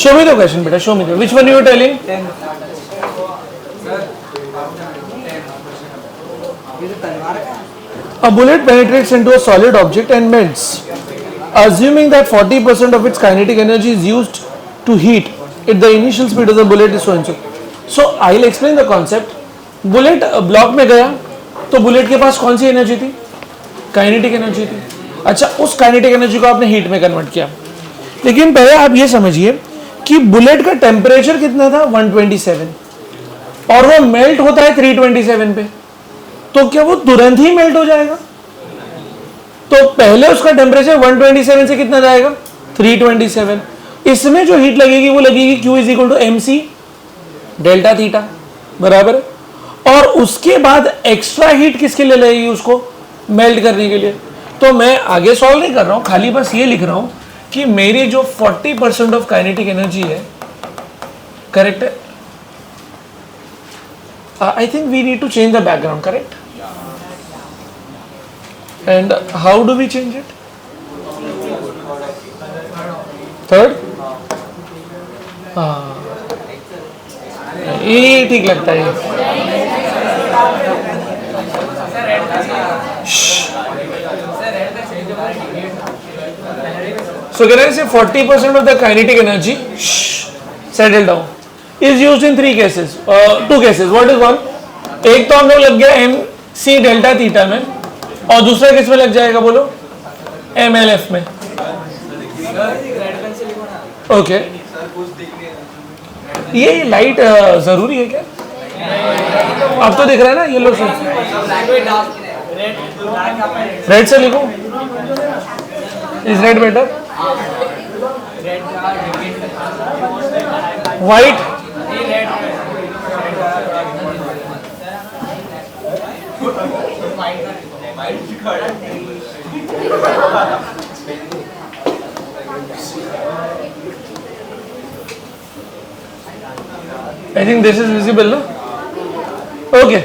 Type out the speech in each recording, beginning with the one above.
Show me the question, beta. Show me the. Which one you were telling? A bullet penetrates into a solid object and melts. Assuming that 40% of its kinetic energy is used to heat it, the initial speed of the bullet is so and so. So I'll explain the concept. Bullet block में गया तो bullet के पास कौन सी energy थी? Kinetic energy थी. अच्छा, उस kinetic energy को आपने हीट में कन्वर्ट किया. लेकिन पहले आप ये समझिए कि बुलेट का टेम्परेचर कितना था? 127 और वो मेल्ट होता है 327 पे. तो क्या वो तुरंत ही मेल्ट हो जाएगा? तो पहले उसका टेम्परेचर 127 से कितना जाएगा? 327. इसमें जो हीट लगेगी वो लगेगी Q is equal to MC delta theta, बराबर. और उसके बाद एक्स्ट्रा हीट किसके लिए लगेगी? उसको मेल्ट करने के लिए. तो मैं आगे सॉल्व नहीं कर रहा हूं, खाली बस ये लिख रहा हूं कि मेरी जो 40% ऑफ काइनेटिक एनर्जी है, करेक्ट है. I think we need to change the background, correct. And how do we change it? Third, हाँ ये ठीक लगता है. So can I say 40% of the kinetic energy, settle down, is used in three cases, two cases. What is one? एक तो हम लोग लग गया MC डेल्टा थीटा में, और दूसरा किस में लग जाएगा बोलो? MLF में. ओके. ये लाइट जरूरी है क्या? अब तो दिख रहा है ना येलो से. रेड से लिखो. Is red better? White? I think this is visible, no? Okay.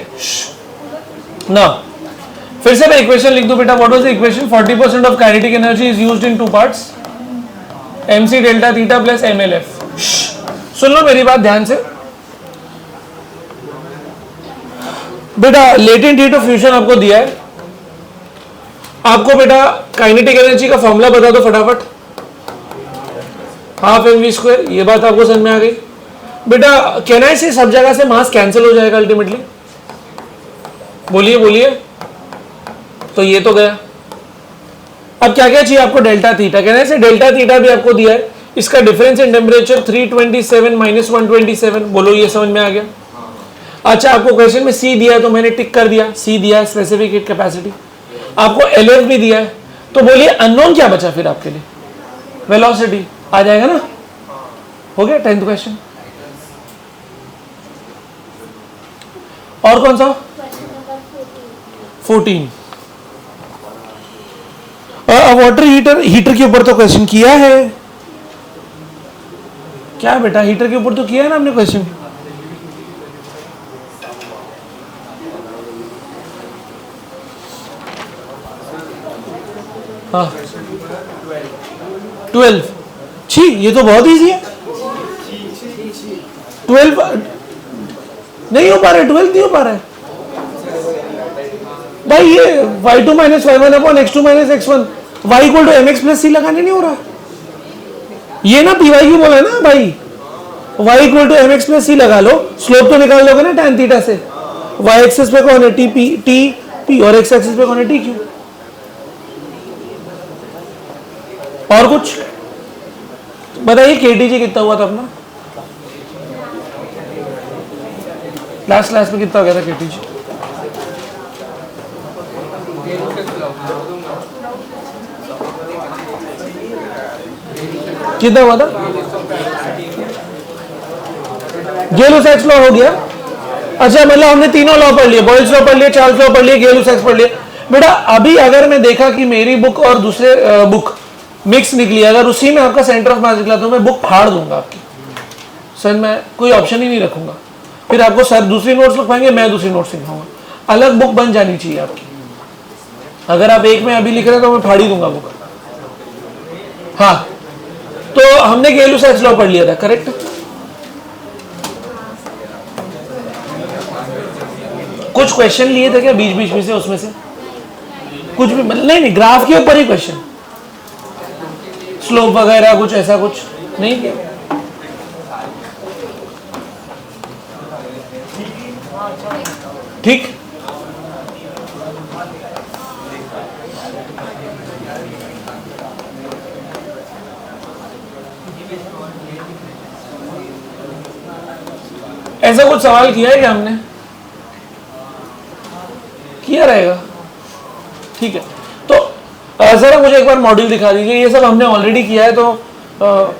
Now, फिर से मैं इक्वेशन लिख दूं बेटा. What was the equation? 40% of kinetic energy is used in two parts. MC delta theta plus MLF. सुन लो मेरी बात ध्यान से बेटा. लेटेंट हीट ऑफ फ्यूजन आपको दिया है. आपको बेटा काइनेटिक एनर्जी का फॉर्मूला बता दो फटाफट. Half mv². ये बात आपको समझ में आ गई बेटा. कैन आई से सब जगह से मास कैंसिल हो जाएगा अल्टीमेटली? बोलिए बोलिए. तो ये तो गया. अब क्या क्या चाहिए आपको? Delta theta. कैन आई से डेल्टा थीटा भी आपको दिया है. इसका डिफरेंस इन टेम्परेचर 327 माइनस 127. बोलो ये समझ में आ गया? अच्छा, आपको क्वेश्चन में C दिया है तो मैंने टिक कर दिया. C दिया है स्पेसिफिक हीट कैपेसिटी. आपको LF भी दिया है. तो बोलिए अननोन क्या बचा फिर आपके लिए? वेलोसिटी. आ जाएगा ना? हो गया 10th क्वेश्चन. और कौन सा? 14. Water heater. हीटर के ऊपर तो क्वेश्चन किया है क्या बेटा? हीटर के ऊपर तो किया है ना हमने क्वेश्चन. हाँ 12. छी, ये तो बहुत इजी है. 12 नहीं हो पा रहा है. 12 नहीं हो पा रहा है भाई. ये y2 minus y1 upon x2 minus x1 y equal to mx plus c लगाने नहीं हो रहा. ये ना py क्यों बोला है ना भाई. y equal to mx plus c लगा लो. स्लोप तो निकाल लोगे ना tan थीटा से. y एक्सिस पे कौन है? t और x एक्सिस पे कौन है? tq. और कुछ बताइए. kTg कितना हुआ था अपना? लास्ट क्लास में कितना हो गया था kTg? कितना हुआ था? गेलो-सैक्स लॉ हो गया. अच्छा, मतलब हमने तीनों लॉ पढ़ लिए. बॉयल्स लॉ पढ़ लिए, चार्ल्स लॉ पढ़ लिए, गेलो-सैक्स पढ़ लिए. बेटा अभी अगर मैं देखा कि मेरी बुक और दूसरे बुक मिक्स निकली, अगर उसी में आपका सेंटर ऑफ मास निकला तो मैं बुक फाड़ दूंगा आपकी. सर मैं कोई ऑप्शन ही नहीं रखूंगा. फिर आपको सर दूसरी नोट्स लिखवाएंगे, मैं दूसरी नोट्स लिखवाऊंगा. अलग बुक बन जानी चाहिए आपकी. अगर आप एक में अभी लिख रहे हैं तो मैं फाड़ ही दूंगा बुक. हाँ तो हमने गै-लुसाइस लॉ पढ़ लिया था, करेक्ट? कुछ क्वेश्चन लिए थे क्या बीच बीच में से, उसमें से कुछ भी? नहीं, ग्राफ के ऊपर ही क्वेश्चन, स्लोप वगैरह कुछ ऐसा कुछ नहीं किया? ठीक, ऐसा कुछ सवाल किया है क्या हमने? किया रहेगा, ठीक है। तो जरा मुझे एक बार मॉड्यूल दिखा दीजिए, ये सब हमने ऑलरेडी किया है, तो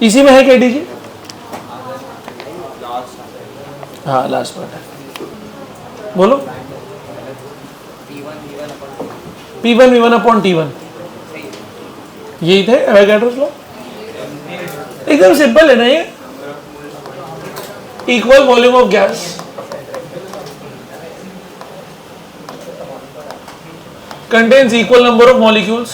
इसी में है केडी जी? हाँ, लास्ट पार्ट है, बोलो। P1 V1 अपॉन T1, यही थे एवोगैड्रोस लॉ। एकदम सिंपल है ना ये, equal volume of gas contains equal number of molecules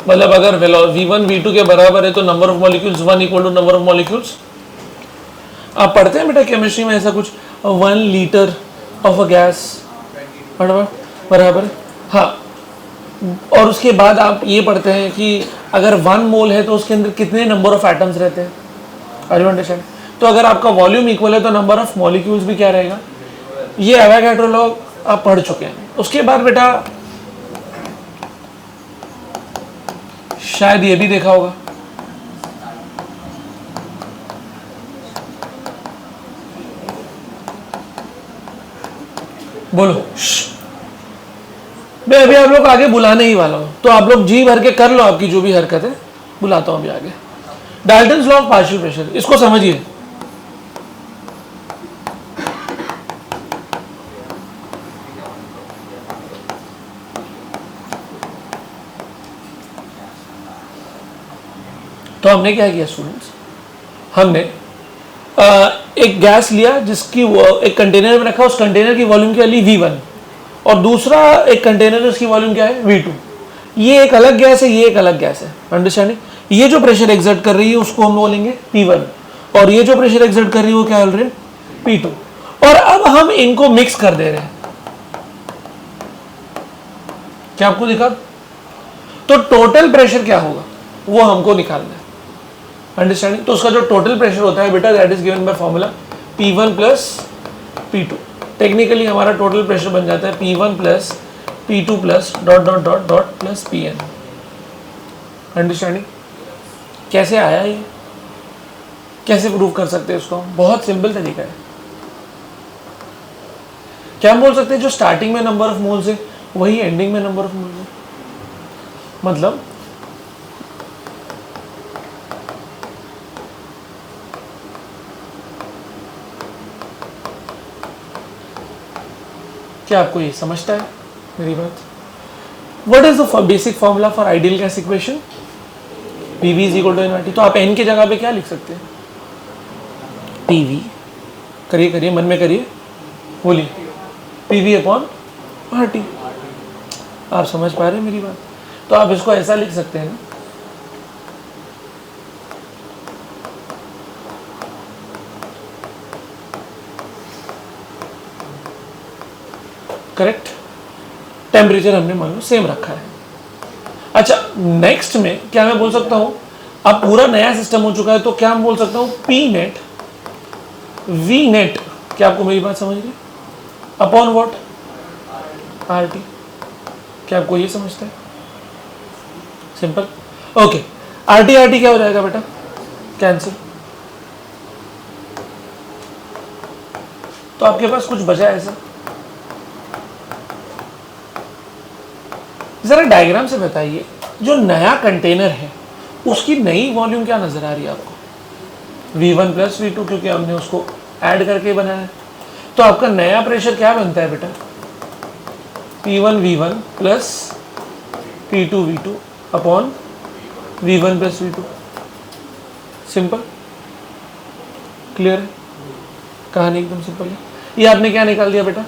मतलब अगर V1 V2 के बराबर है तो number of molecules 1 equal to number of molecules. आप पढ़ते हैं बेटा केमिस्ट्री में ऐसा कुछ, 1 लीटर ऑफ अ गैस बराबर, हाँ। और उसके बाद आप ये पढ़ते हैं कि अगर 1 मोल है तो उसके अंदर कितने नंबर ऑफ एटम्स रहते हैं, आर यू अंडरस्टैंड? तो अगर आपका वॉल्यूम इक्वल है तो नंबर ऑफ मॉलिक्यूल्स भी क्या रहेगा? ये एवोगैड्रो लॉ आप पढ़ चुके हैं। उसके बाद बेटा शायद ये भी देखा होगा, बोलो। मैं अभी आप लोग आगे बुलाने ही वाला हूं, तो आप लोग जी भर के कर लो आपकी जो भी हरकत है, बुलाता हूं अभी आगे। Dalton's law of partial pressure, इसको समझिए। तो हमने क्या किया स्टूडेंट्स, हमने एक गैस लिया जिसकी एक कंटेनर में रखा, उस कंटेनर की वॉल्यूम क्या ली V1, और दूसरा एक कंटेनर उसकी वॉल्यूम क्या है V2। ये एक अलग गैस है, ये एक अलग गैस है, अंडरस्टैंडिंग? ये जो प्रेशर एक्सर्ट कर रही है उसको हम बोलेंगे P1, और ये जो प्रेशर एक्सर्ट कर रही है वो क्या बोल रहे हैं? P2। और अब हम इनको मिक्स कर दे रहे हैं, क्या आपको दिखा? तो टोटल प्रेशर क्या होगा वो हमको निकालना है, अंडरस्टैंडिंग? तो उसका जो टोटल प्रेशर होता है बेटा, that is given by formula P1 plus P2। Technically हमारा टोटल प्रेशर बन जाता है P1 plus P2 plus dot dot dot dot plus Pn, understanding? कैसे आया ये, कैसे प्रूव कर सकते हैं इसको? बहुत सिंपल तरीका है। क्या हम बोल सकते हैं जो स्टार्टिंग में नंबर ऑफ मोल्स है वही एंडिंग में नंबर ऑफ मोल्स है? मतलब क्या आपको ये समझता है मेरी बात? What is the basic formula for ideal gas equation? PV is equal to NRT। तो आप n की जगह पे क्या लिख सकते हैं? PV, करिए करिए, मन में करिए, बोलिए, PV अपॉन RT। आप समझ पा रहे हैं मेरी बात? तो आप इसको ऐसा लिख सकते हैं ना, करेक्ट? टेम्परेचर हमने मान लो सेम रखा है। अच्छा, नेक्स्ट में क्या मैं बोल सकता हूं, अब पूरा नया सिस्टम हो चुका है, तो क्या हम बोल सकता हूं P नेट V नेट, क्या आपको मेरी बात समझ रही? Upon what? RT। क्या आपको ये समझता है? Simple, okay. RT क्या हो जाएगा बेटा? कैंसिल। तो आपके पास कुछ बचा है ऐसा? जरा डायग्राम से बताइए, जो नया कंटेनर है उसकी नई वॉल्यूम क्या नजर आ रही है आपको? V1 प्लस V2, क्योंकि हमने उसको ऐड करके बनाया है। तो आपका नया प्रेशर क्या बनता है बेटा? P1 V1 plus P2 V2 upon V1 plus V2। Simple, clear है? कहानी एकदम सिंपल है। ये आपने क्या निकाल दिया बेटा,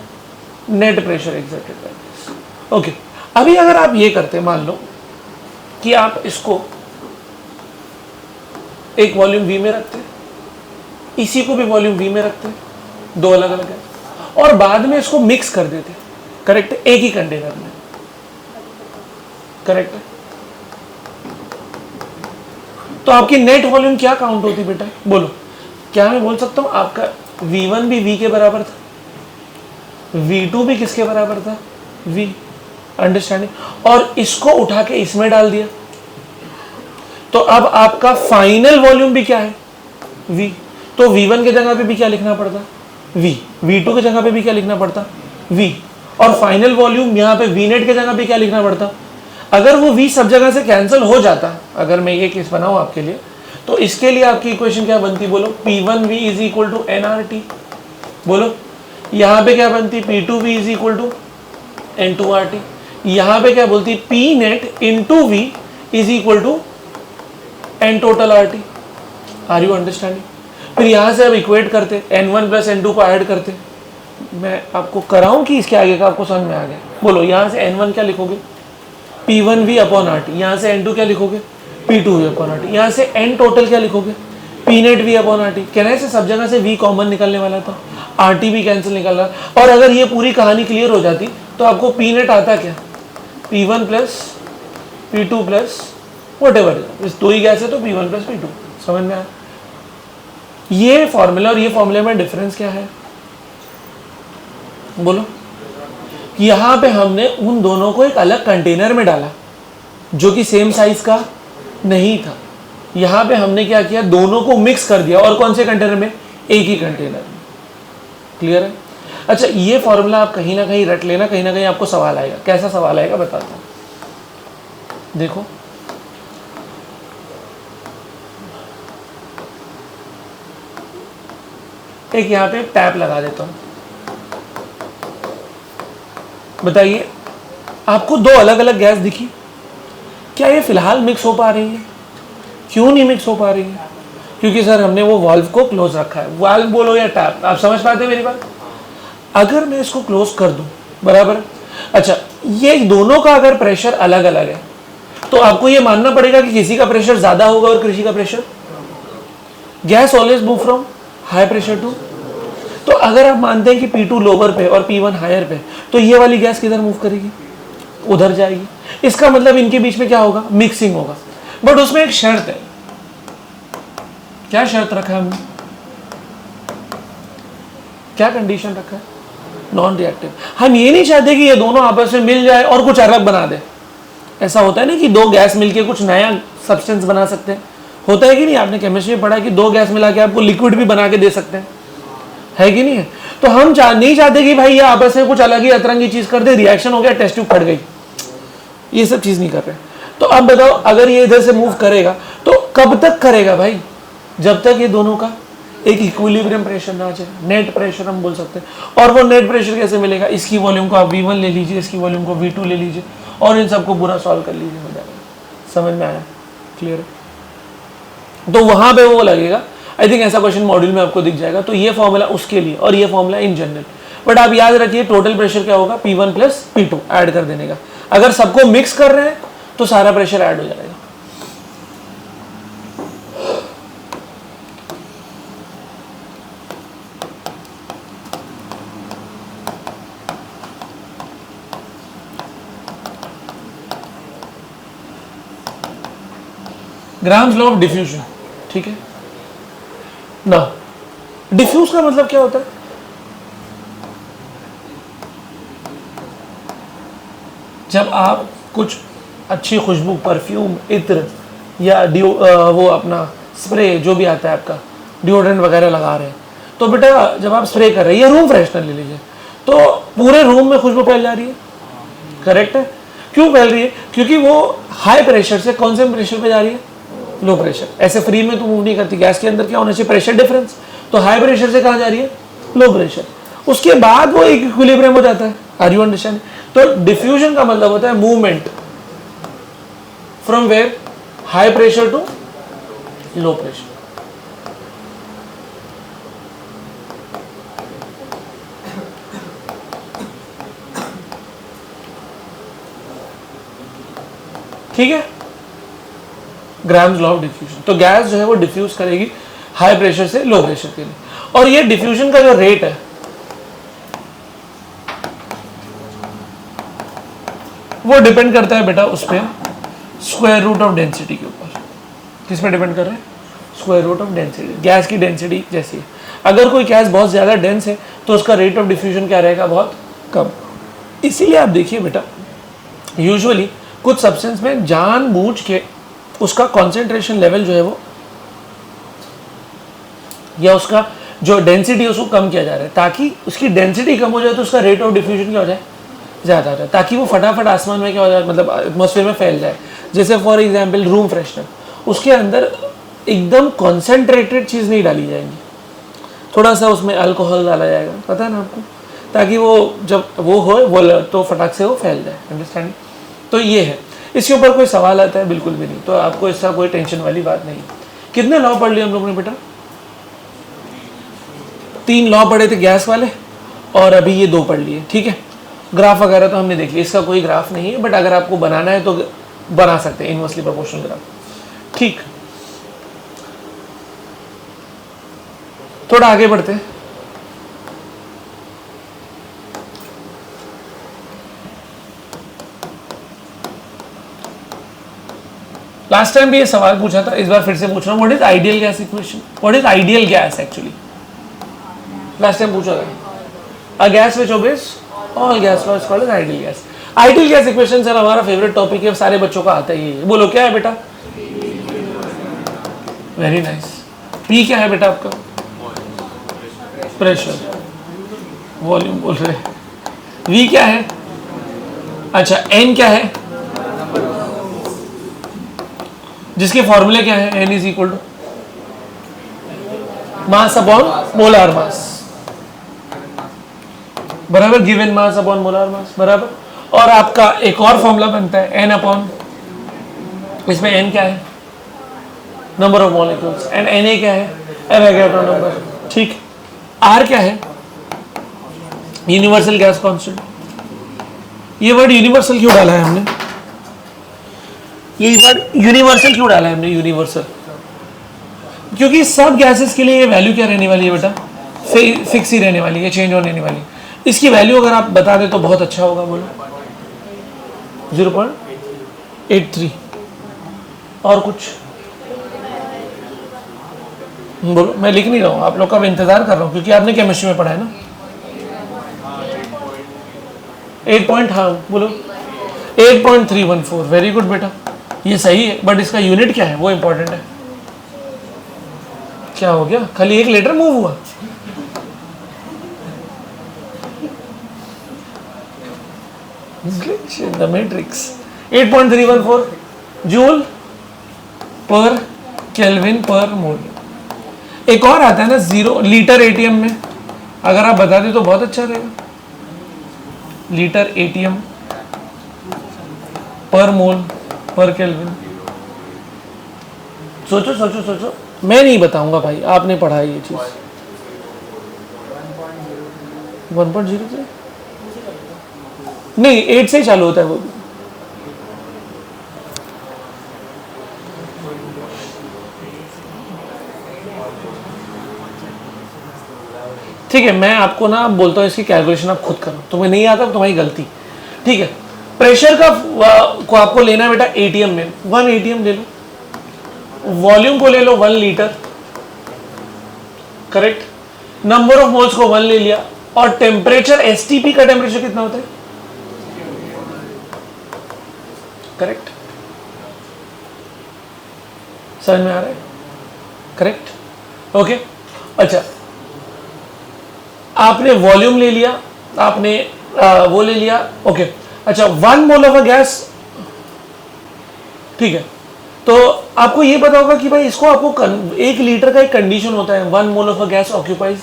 net pressure exerted by this. Okay, अभी अगर आप ये करते, मान लो कि आप इसको एक वॉल्यूम V में रखते, इसी को भी वॉल्यूम V में रखते, दो अलग अलग है, और बाद में इसको मिक्स कर देते, करेक्ट है, एक ही कंटेनर में, करेक्ट है। तो आपकी नेट वॉल्यूम क्या काउंट होती बेटा, बोलो। क्या मैं बोल सकता हूं आपका V1 भी V के बराबर था, V2 भी किसके बराबर था, V, अंडरस्टैंडिंग, और इसको उठा के इसमें डाल दिया, तो अब आपका फाइनल वॉल्यूम भी क्या है, V। तो V1 के जगह पे भी क्या लिखना पड़ता, V, V2 के जगह पे भी क्या लिखना पड़ता, V, और फाइनल वॉल्यूम यहाँ पे V नेट के जगह पे क्या लिखना पड़ता। अगर वो V सब जगह से कैंसिल हो जाता, अगर मैं ये केस बनाऊं आपके लिए, तो इसके लिए आपकी इक्वेशन क्या बनती, बोलो, P1V is equal to NRT, बोलो। यहाँ पे क्या बनती, P2V is equal to N2RT, यहाँ पे क्या बोलती, P net into V is equal to N total RT। Are you understanding. फिर यहाँ से अब इक्वेट करते, N1 प्लस N2 को ऐड करते, मैं आपको कराऊं कि इसके आगे का आपको समझ में आ गया, बोलो। यहाँ से N1 क्या लिखोगे, P1V अपॉन RT, यहाँ से N2 क्या लिखोगे, P2V अपॉन RT, यहाँ से N टोटल क्या लिखोगे, P net V upon RT। कहने से सब जगह से V कॉमन निकलने वाला था, RT भी कैंसिल निकल रहा, और अगर ये पूरी कहानी क्लियर हो जाती तो आपको P नेट आता क्या, P1 plus P2 plus what ever, इस दो ही गैस है तो P1 प्लस P2, समझ में आया। ये फॉर्मूला और ये फॉर्मूले में डिफरेंस क्या है, बोलो। यहाँ पे हमने उन दोनों को एक अलग कंटेनर में डाला जो कि सेम साइज का नहीं था, यहाँ पे हमने क्या किया, दोनों को मिक्स कर दिया, और कौन से कंटेनर में, एक ही कंटेनर में। क्लियर है। अच्छा, ये फॉर्मूला आप कहीं ना कहीं रट लेना, कहीं ना कहीं आपको सवाल आएगा। कैसा सवाल आएगा बताता हूँ, देखो। एक यहाँ पे टैप लगा देता हूँ, बताइए आपको दो अलग अलग गैस दिखी, क्या ये फिलहाल मिक्स हो पा रही है, क्यों नहीं मिक्स हो पा रही है, क्योंकि सर हमने वो वाल्व को क्लोज रखा है। वाल्व बोलो या टैप, आप समझ पाते हैं मेरी बात। अगर मैं इसको क्लोज कर दूं, बराबर। अच्छा, ये दोनों का अगर प्रेशर अलग अलग है तो आपको ये मानना पड़ेगा कि किसी का प्रेशर ज्यादा होगा और किसी का pressure, gas always move from high pressure to. तो अगर आप मानते हैं कि P2 लोअर पे और P1 हायर पे, तो ये वाली गैस किधर मूव करेगी, उधर जाएगी। इसका मतलब इनके बीच में क्या होगा, मिक्सिंग होगा। बट उसमें एक शर्त है, क्या शर्त रखा है हमने, क्या कंडीशन रखा है, नॉन रिएक्टिव। हम ये नहीं चाहते कि ये दोनों आपस में मिल जाए और कुछ अलग बना दे। ऐसा होता है ना कि दो गैस मिलके कुछ नया सब्सटेंस बना सकते हैं, होता है कि नहीं, आपने केमिस्ट्री में पढ़ा कि दो गैस मिला के आपको लिक्विड भी बना के दे सकते हैं, है कि नहीं है। तो हम नहीं चाहते कि भाई ये आपस में कुछ अलग ही अतरंगी चीज कर दे, रिएक्शन हो गया, टेस्ट ट्यूब फट गई, ये सब चीज नहीं कर रहे। तो अब बताओ, अगर ये इधर से मूव करेगा तो कब तक करेगा भाई, जब तक ये दोनों का एक इक्विलिब्रियम प्रेशर ना आ जाए, नेट प्रेशर हम बोल सकते हैं। और वो नेट प्रेशर कैसे मिलेगा, इसकी वॉल्यूम को आप V1 ले लीजिए, इसकी वॉल्यूम को V2 ले लीजिए, और इन सबको पूरा सॉल्व कर लीजिए, हो जाएगा। समझ में आया, क्लियर है। तो वहां पे वो लगेगा, आई थिंक ऐसा क्वेश्चन मॉड्यूल में आपको दिख जाएगा। तो ये फॉर्मूला उसके लिए और ये फॉर्मूला इन जनरल। बट आप याद रखिए टोटल प्रेशर क्या होगा, P1 प्लस P2 ऐड कर देने का। अगर सबको मिक्स कर रहे हैं तो सारा प्रेशर ऐड हो जाएगा। ग्राम्स लॉ ऑफ डिफ्यूजन, ठीक है ना। डिफ्यूज का मतलब क्या होता है, जब आप कुछ अच्छी खुशबू, परफ्यूम, इत्र या वो अपना स्प्रे जो भी आता है आपका, डिओड्रेंट वगैरह लगा रहे हैं, तो बेटा जब आप स्प्रे कर रहे हैं या रूम फ्रेशनर ले लीजिए, तो पूरे रूम में खुशबू फैल जा रही है, करेक्ट है। क्यों फैल रही है, क्योंकि वो हाई प्रेशर से कौन से प्रेशर पे जा रही है, लो प्रेशर। ऐसे फ्री में तो मूव नहीं करती, गैस के अंदर क्या होना चाहिए, प्रेशर डिफरेंस। तो हाई प्रेशर से कहाँ जा रही है, लो प्रेशर, उसके बाद वो एक इक्विलिब्रियम हो जाता है। Are you understand. तो डिफ्यूजन का मतलब होता है movement from where, high pressure to low pressure. ठीक है, ग्राम्स लॉ ऑफ डिफ्यूजन। तो गैस जो है वो डिफ्यूज करेगी हाई प्रेशर से लो प्रेशर के लिए, और ये डिफ्यूजन का जो रेट है वो डिपेंड करता है बेटा उस पर स्क्वायर रूट ऑफ डेंसिटी के ऊपर। किस पे डिपेंड कर रहे हैं? Square root of density. Gas की डेंसिटी जैसी है, अगर कोई गैस बहुत ज़्यादा डेंस है तो उसका रेट ऑफ डिफ्यूजन क्या रहेगा? बहुत कम। इसीलिए आप देखिए बेटा, यूजुअली कुछ सब्सटेंस में जानबूझ के उसका कॉन्सेंट्रेशन लेवल जो है वो, या उसका जो डेंसिटी है उसको कम किया जा रहा है, ताकि उसकी डेंसिटी कम हो जाए तो उसका रेट ऑफ डिफ्यूजन क्या हो जाए? ज़्यादा हो जाए, ताकि वो फटाफट आसमान में क्या हो जाए, मतलब एटमॉस्फेयर में फैल जाए। जैसे फॉर एग्जाम्पल रूम फ्रेशनर, उसके अंदर एकदम कॉन्सेंट्रेटेड चीज़ नहीं डाली जाएगी, थोड़ा सा उसमें अल्कोहल डाला जाएगा, पता है ना आपको, ताकि वो जब वो हो वो तो फटाक से वो फैल जाए। अंडरस्टैंड? तो ये है। इसके ऊपर कोई सवाल आता है? बिल्कुल भी नहीं। तो आपको इसका कोई टेंशन वाली बात नहीं। कितने लॉ पढ़ लिए हम लोगों ने बेटा? 3 लॉ पढ़े थे गैस वाले, और अभी ये 2 पढ़ लिए। ठीक है, ग्राफ वगैरह तो हमने देख लिया, इसका कोई ग्राफ नहीं है, बट अगर आपको बनाना है तो बना सकते हैं इनवर्सली प्रोपोर्शनल ग्राफ। ठीक, थोड़ा आगे बढ़ते हैं। लास्ट टाइम भी ये सवाल पूछा था, इस बार फिर से पूछ रहा हूँ, what is ideal gas equation? What is ideal gas actually? Last time पूछा था। A gas which obeys all gas law is called as ideal gas. Ideal gas equation sir हमारा फेवरेट टॉपिक है, सारे बच्चों का आता ही है। बोलो क्या है बेटा? Very nice. पी क्या है बेटा आपका? प्रेशर, वॉल्यूम बोल रहे। वी क्या है? अच्छा, एन क्या है? जिसके फॉर्मूले क्या है? N is equal to mass upon molar mass, बराबर, given mass upon molar mass, बराबर। और आपका एक और फॉर्मूला बनता है एन अपॉन, इसमें एन क्या है? Number of molecules, and N A क्या है? Avogadro number. ठीक, आर क्या है? Universal gas constant. ये वर्ड यूनिवर्सल क्यों डाला है हमने? ये वर्ड यूनिवर्सल क्यों डाला है हमने? यूनिवर्सल क्योंकि सब गैसेस के लिए ये वैल्यू क्या रहने वाली है बेटा? फिक्स ही रहने वाली है, चेंज होने वाली है। इसकी वैल्यू अगर आप बता दें तो बहुत अच्छा होगा। बोलो 0.83। और कुछ बोलो, मैं लिख नहीं रहा हूँ, आप लोग का मैं इंतजार कर रहा हूँ, क्योंकि आपने केमिस्ट्री में पढ़ा है ना। 8 हाँ बोलो 8.314। वेरी गुड बेटा, ये सही है, बट इसका यूनिट क्या है वो इंपॉर्टेंट है। क्या हो गया? खाली एक लेटर मूव हुआ? The matrix. 8.314 जूल पर केल्विन पर मोल। एक और आता है ना 0 लीटर एटीएम में, अगर आप बता दें तो बहुत अच्छा रहेगा। लीटर एटीएम पर मोल पर केल्विन। सोचो सोचो सोचो, मैं नहीं बताऊंगा भाई, आपने पढ़ा है ये चीज। 1.03 नहीं, 8 से ही चालू होता है वो भी। ठीक है, मैं आपको ना बोलता हूँ इसकी कैलकुलेशन आप खुद करो, तुम्हें नहीं आता तुम्हारी गलती। ठीक है, प्रेशर का को आपको लेना है बेटा एटीएम में, 1 एटीएम ले लो। वॉल्यूम को ले लो 1 litre, correct. Number of moles को 1 ले लिया, और टेम्परेचर एसटीपी का टेम्परेचर कितना होता है? करेक्ट, समझ में आ रहा है? Correct, okay. अच्छा, आपने वॉल्यूम ले लिया, आपने वो ले लिया, ओके। अच्छा, 1 मोल ऑफ अ गैस, ठीक है। तो आपको ये पता होगा कि भाई इसको आपको 1 लीटर का एक कंडीशन होता है, 1 mole of a gas occupies,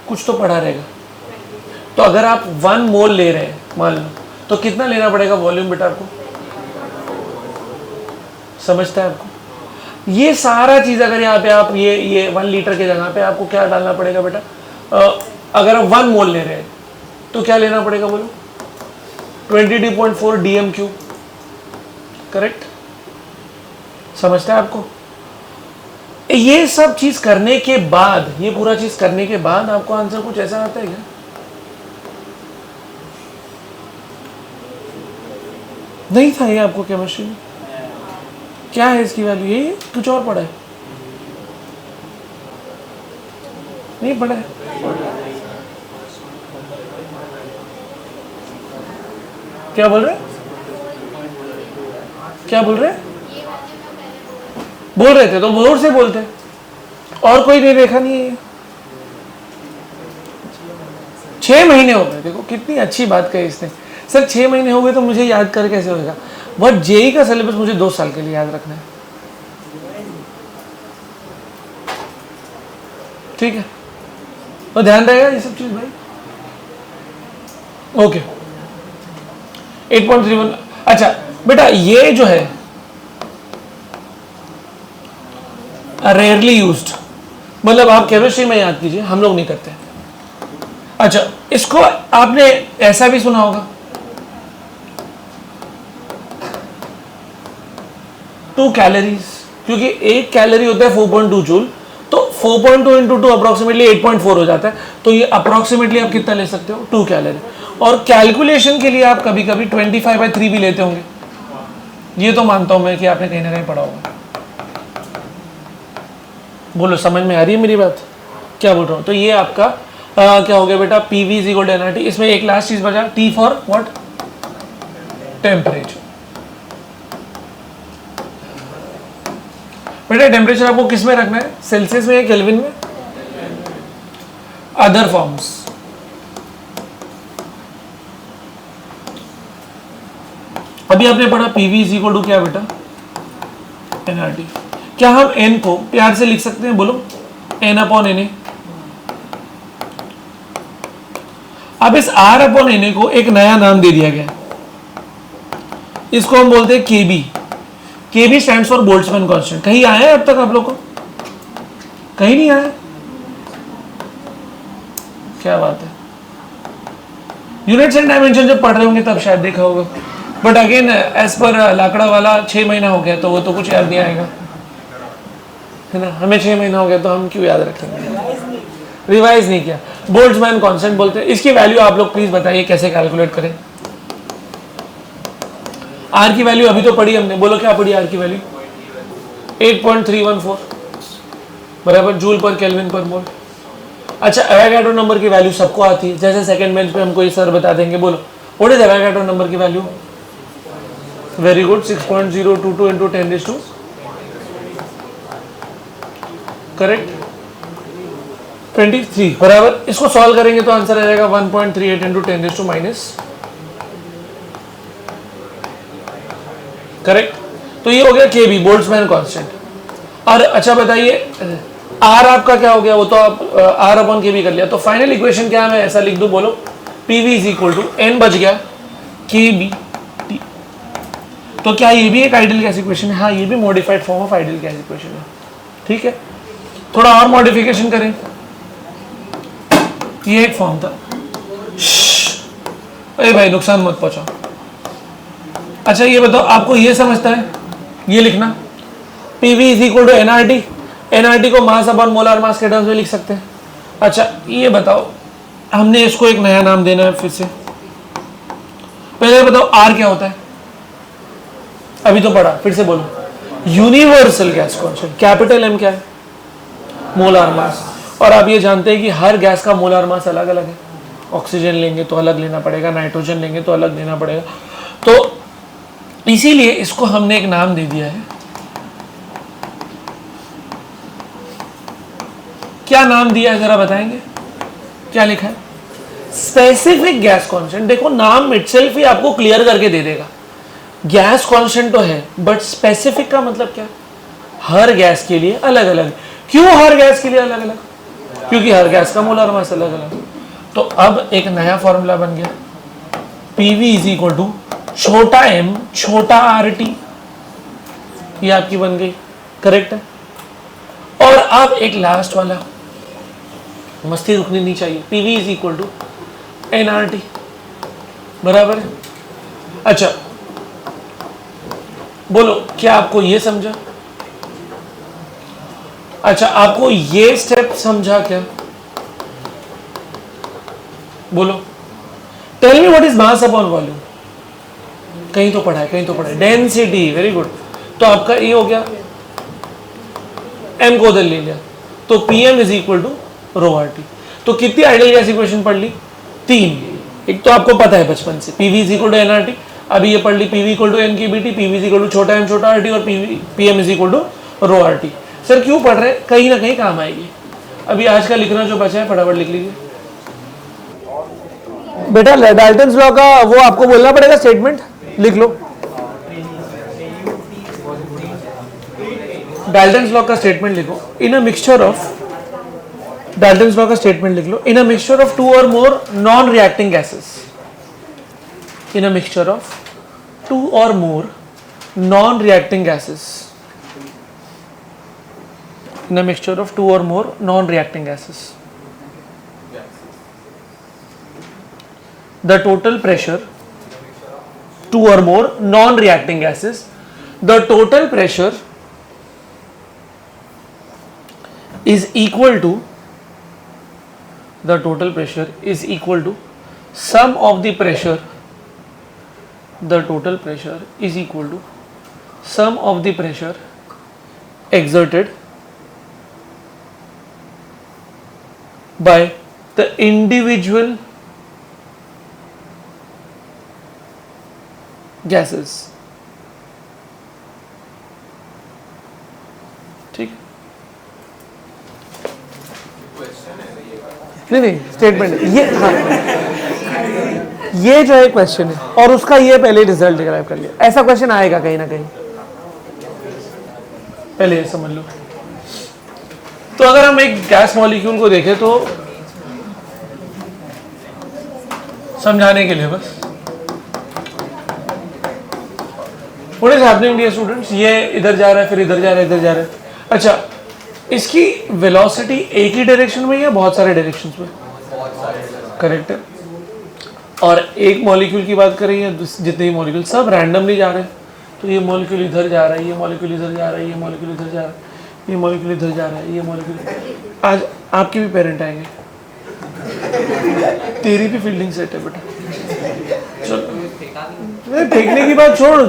कुछ तो पढ़ा रहेगा। तो अगर आप 1 मोल ले रहे हैं मान लो, तो कितना लेना पड़ेगा वॉल्यूम बेटा आपको? समझता है आपको? ये सारा चीज अगर यहाँ पे आप ये 1 लीटर के जगह पे आपको क्या डालना पड़ेगा बेटा? अगर आप 1 मोल ले रहे हैं तो क्या लेना पड़ेगा बोलो? 22.4 DM क्यूब। करेक्ट? समझता है आपको? ये सब चीज करने के बाद, ये पूरा चीज करने के बाद आपको आंसर कुछ ऐसा आता है क्या? नहीं था ये आपको केमिस्ट्री में? क्या है इसकी वैल्यू? यही है, कुछ और पढ़ा है? नहीं पढ़ा है? क्या बोल रहे? क्या बोल रहे? बोल रहे थे तो जोर से बोलते, और कोई नहीं देखा नहीं है। 6 महीने हो गए, देखो कितनी अच्छी बात कही इसने। सर 6 महीने हो गए तो मुझे याद कर कैसे होगा? बट जेई का सिलेबस मुझे 2 साल के लिए याद रखना है, ठीक है? तो ध्यान रहेगा ये सब चीज भाई। ओके 8.31। अच्छा बेटा ये जो है रेयरली यूज्ड, मतलब आप केमिस्ट्री में याद कीजिए, हम लोग नहीं करते। अच्छा इसको आपने ऐसा भी सुना होगा, 2 कैलोरीज, क्योंकि 1 कैलोरी होता है 4.2 जूल, तो 4.2 इंटू 2 अप्रोक्सीमेटली 8.4 हो जाता है। तो ये अप्रोक्सीमेटली आप कितना ले सकते हो? 2 कैलोरी। और कैलकुलेशन के लिए आप कभी कभी 25/3 भी लेते होंगे, ये तो मानता हूं मैं कि आपने कहीं ना कहीं पढ़ा होगा। बोलो समझ में आ रही है मेरी बात? क्या बोल रहा हूँ? तो ये आपका क्या हो गया बेटा? PV is equal to NRT. इसमें एक लास्ट चीज बचा, टी फॉर व्हाट? टेम्परेचर। बेटा टेम्परेचर आपको किस में रखना है? सेल्सियस में या केल्विन में? Other forms. अभी आपने पढ़ा पीवी इज इक्वल टू क्या बेटा? एनआरटी। क्या हम एन को प्यार से लिख सकते हैं? बोलो एन अपॉन एन ए। अब इस आर अपॉन एन ए को एक नया नाम दे दिया गया, इसको हम बोलते हैं केबी। केबी स्टैंड्स फॉर बोल्ट्जमैन कांस्टेंट। कहीं आया है अब तक आप लोग को? कहीं नहीं आया? क्या बात है। यूनिट्स एंड डायमेंशन जब पढ़ रहे होंगे तब शायद देखा होगा, but again as per Lakra वाला 6 महीना हो गया तो वो तो कुछ याद नहीं आएगा, है ना? हमें 6 महीना हो गया तो हम क्यों याद रखेंगे? रिवाइज नहीं किया। बोल्ट्जमैन कांस्टेंट बोलते हैं। इसकी वैल्यू आप लोग प्लीज बताइए कैसे कैलकुलेट करें। आर की वैल्यू अभी तो पढ़ी हमने, बोलो क्या पढ़ी आर की वैल्यू? 8.314 बराबर जूल पर केल्विन पर मोल। अच्छा एवोगाड्रो नंबर की वैल्यू सबको आती है, जैसे सेकंड बेंच पे हमको ये सर बता देंगे। बोलो व्हाट इज एवोगाड्रो नंबर की value? Very good, 6.022 into 10⁻², correct, 23 बराबर। इसको सॉल्व करेंगे तो आंसर आ जाएगा 1.38 इंटू 10⁻⁻, करेक्ट। तो ये हो गया केबी, बोल्ट्जमैन कांस्टेंट। और अच्छा बताइए आर आपका क्या हो गया? वो तो आप आर अपॉन केबी कर लिया। तो फाइनल इक्वेशन क्या है? मैं ऐसा लिख दूं, बोलो PV is equal to N बच गया केबी टी। तो क्या ये भी एक आइडियल गैस इक्वेशन है? हाँ ये भी modified form of ideal gas equation है, ठीक है। थोड़ा और मॉडिफिकेशन करें, ये एक फॉर्म था। अरे भाई नुकसान मत पहुंचाओ। अच्छा ये बताओ, आपको ये समझता है ये लिखना PV is equal to NRT. NRT को मास अपॉन मोलर मास के टर्म्स में लिख सकते हैं। अच्छा ये बताओ, हमने इसको एक नया नाम देना है फिर से। पहले बताओ आर क्या होता है? अभी तो पढ़ा, फिर से बोलो। Universal gas constant. Capital M क्या है? Molar mass. और आप ये जानते हैं कि हर गैस का मोलर मास अलग अलग है। ऑक्सीजन लेंगे तो अलग लेना पड़ेगा, नाइट्रोजन लेंगे तो अलग लेना पड़ेगा। तो इसीलिए इसको हमने एक नाम दे दिया है। क्या नाम दिया है जरा बताएंगे? क्या लिखा है? Specific gas constant. देखो नाम इटसेल्फ ही आपको क्लियर करके दे देगा। गैस कांस्टेंट तो है बट स्पेसिफिक का मतलब क्या? हर गैस के लिए अलग अलग। क्यों हर गैस के लिए अलग अलग? क्योंकि हर गैस का मोलर मास अलग अलग। तो अब एक नया फॉर्मूला बन गया, पीवी इज इक्वल टू छोटा एम छोटा आर टी। ये आपकी बन गई, करेक्ट है। और अब एक लास्ट वाला, मस्ती रुकनी नहीं चाहिए, PV is equal to N R T, बराबर है। अच्छा बोलो क्या आपको ये समझा? अच्छा, आपको ये स्टेप समझा क्या? बोलो, tell me what is mass upon volume. कहीं तो पढ़ा है, कहीं तो पढ़ा है। Density, very good. तो आपका ये हो गया, एम को उधर ले लिया, तो P M is equal to rho R T. तो कितनी आइडियल गैस इक्वेशन पढ़ ली? 3। एक तो आपको पता है बचपन से, PV is equal to N R T. अभी ये पढ़ ली, PV equal to N k B T, PV is equal to छोटा एम छोटा आर टी, और P M is equal to rho R T. Sir क्यों पढ़ रहे हैं? कहीं ना कहीं काम आएगी। अभी आज का लिखना जो बचा है फटाफट लिख लीजिए बेटा। डाल्टन्स लॉ का वो आपको बोलना पड़ेगा, स्टेटमेंट लिख लो। डाल्टन्स लॉ का स्टेटमेंट लिखो। In a mixture of, Dalton's law का स्टेटमेंट लिख लो। In a mixture of 2 or more non reacting gases, in a mixture of 2 or more non reacting gases, in a mixture of 2 or more non-reacting gases, the total pressure, 2 or more non-reacting gases, the total pressure is equal to, the total pressure is equal to sum of the pressure, the total pressure is equal to sum of the pressure exerted by the individual gases। ठीक, नहीं statement ये, हाँ ये जो है question है, और उसका ये पहले रिजल्ट डिराइव कर लिया। ऐसा क्वेश्चन आएगा कहीं ना कहीं, पहले ये समझ लो। तो अगर हम एक गैस मॉलिक्यूल को देखें तो समझाने के लिए बस, what is happening dear students, ये इधर जा रहा है, फिर इधर जा रहा है, इधर जा रहा है। अच्छा, इसकी वेलोसिटी एक ही डायरेक्शन में या बहुत सारे डायरेक्शंस में? करेक्ट है। और एक मॉलिक्यूल की बात करें या जितने मॉलिक्यूल, सब रैंडमली जा रहे हैं। तो ये मॉलिक्यूल इधर जा रहा है, ये मॉलिक्यूल इधर जा रहा है, ये मॉलिक्यूल इधर जा रहा है, ये मॉलिक्यूल इधर जा रहा है, ये मॉलिक्यूल। आज आपके भी पेरेंट आएंगे, तेरी भी फील्डिंग सेट है बेटा। चलो, फेंकने की बात छोड़,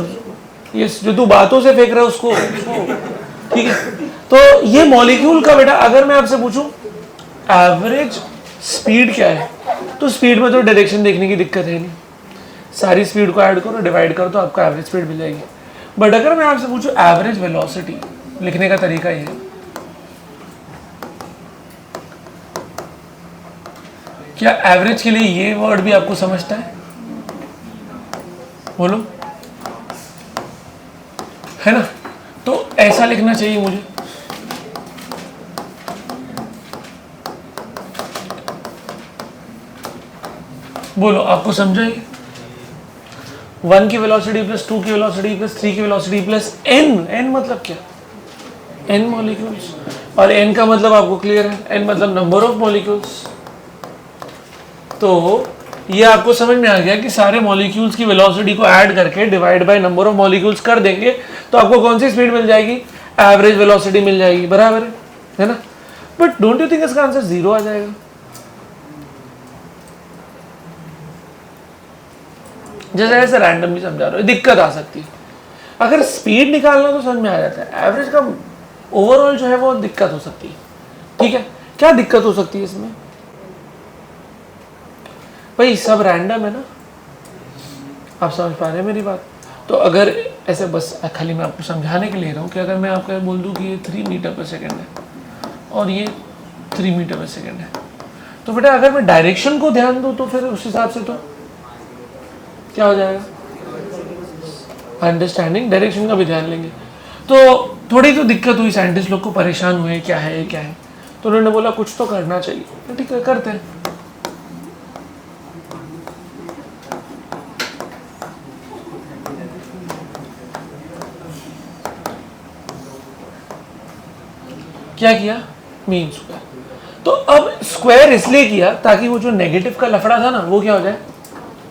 ये जो तू बातों से फेंक रहा है उसको, ठीक है। तो ये मॉलिक्यूल का बेटा, अगर मैं आपसे पूछूं एवरेज स्पीड क्या है, तो स्पीड में तो डायरेक्शन देखने की दिक्कत है नहीं, सारी स्पीड को ऐड करो, डिवाइड करो, तो आपको एवरेज स्पीड मिल जाएगी। बट अगर मैं आपसे पूछूं एवरेज वेलोसिटी, लिखने का तरीका ये है, क्या एवरेज के लिए ये वर्ड भी आपको समझता है? बोलो, है ना? तो ऐसा लिखना चाहिए मुझे, बोलो आपको समझा ये? 1 की वेलोसिटी प्लस 2 की वेलोसिटी प्लस 3 की वेलोसिटी प्लस n, n मतलब क्या? n मॉलिक्यूल्स, और n का मतलब आपको क्लियर है, n मतलब नंबर ऑफ मॉलिक्यूल्स। तो ये आपको समझ में आ गया कि सारे मॉलिक्यूल्स की वेलोसिटी को ऐड करके divide by number of molecules कर देंगे तो आपको कौन सी स्पीड मिल जाएगी? एवरेज वेलोसिटी मिल जाएगी, बराबर है ना? बट डोंट यू थिंक इसका आंसर 0 आ जाएगा? जैसे ऐसे रैंडमली समझा रहे हो, दिक्कत आ सकती है। अगर स्पीड निकालना तो समझ में आ जाता है, एवरेज का ओवरऑल जो है वो दिक्कत हो सकती है। ठीक है, क्या दिक्कत हो सकती है इसमें? भाई सब रैंडम है ना, आप समझ पा रहे हैं मेरी बात? तो अगर ऐसे बस खाली मैं आपको समझाने के लिए रहा हूँ कि अगर मैं आपको बोल दूँ कि ये 3 मीटर पर सेकेंड है और ये 3 मीटर पर सेकेंड है, तो बेटा अगर मैं डायरेक्शन को ध्यान दूँ तो फिर उस हिसाब से तो क्या हो जाएगा? अंडरस्टैंडिंग डायरेक्शन का भी ध्यान लेंगे। तो थोड़ी तो दिक्कत हुई, साइंटिस्ट लोग को परेशान हुए, क्या है क्या है, तो उन्होंने बोला कुछ तो करना चाहिए, तो ठीक है करते हैं। क्या किया? Mean square. तो अब स्क्वायर इसलिए किया ताकि वो जो नेगेटिव का लफड़ा था ना वो क्या हो जाए?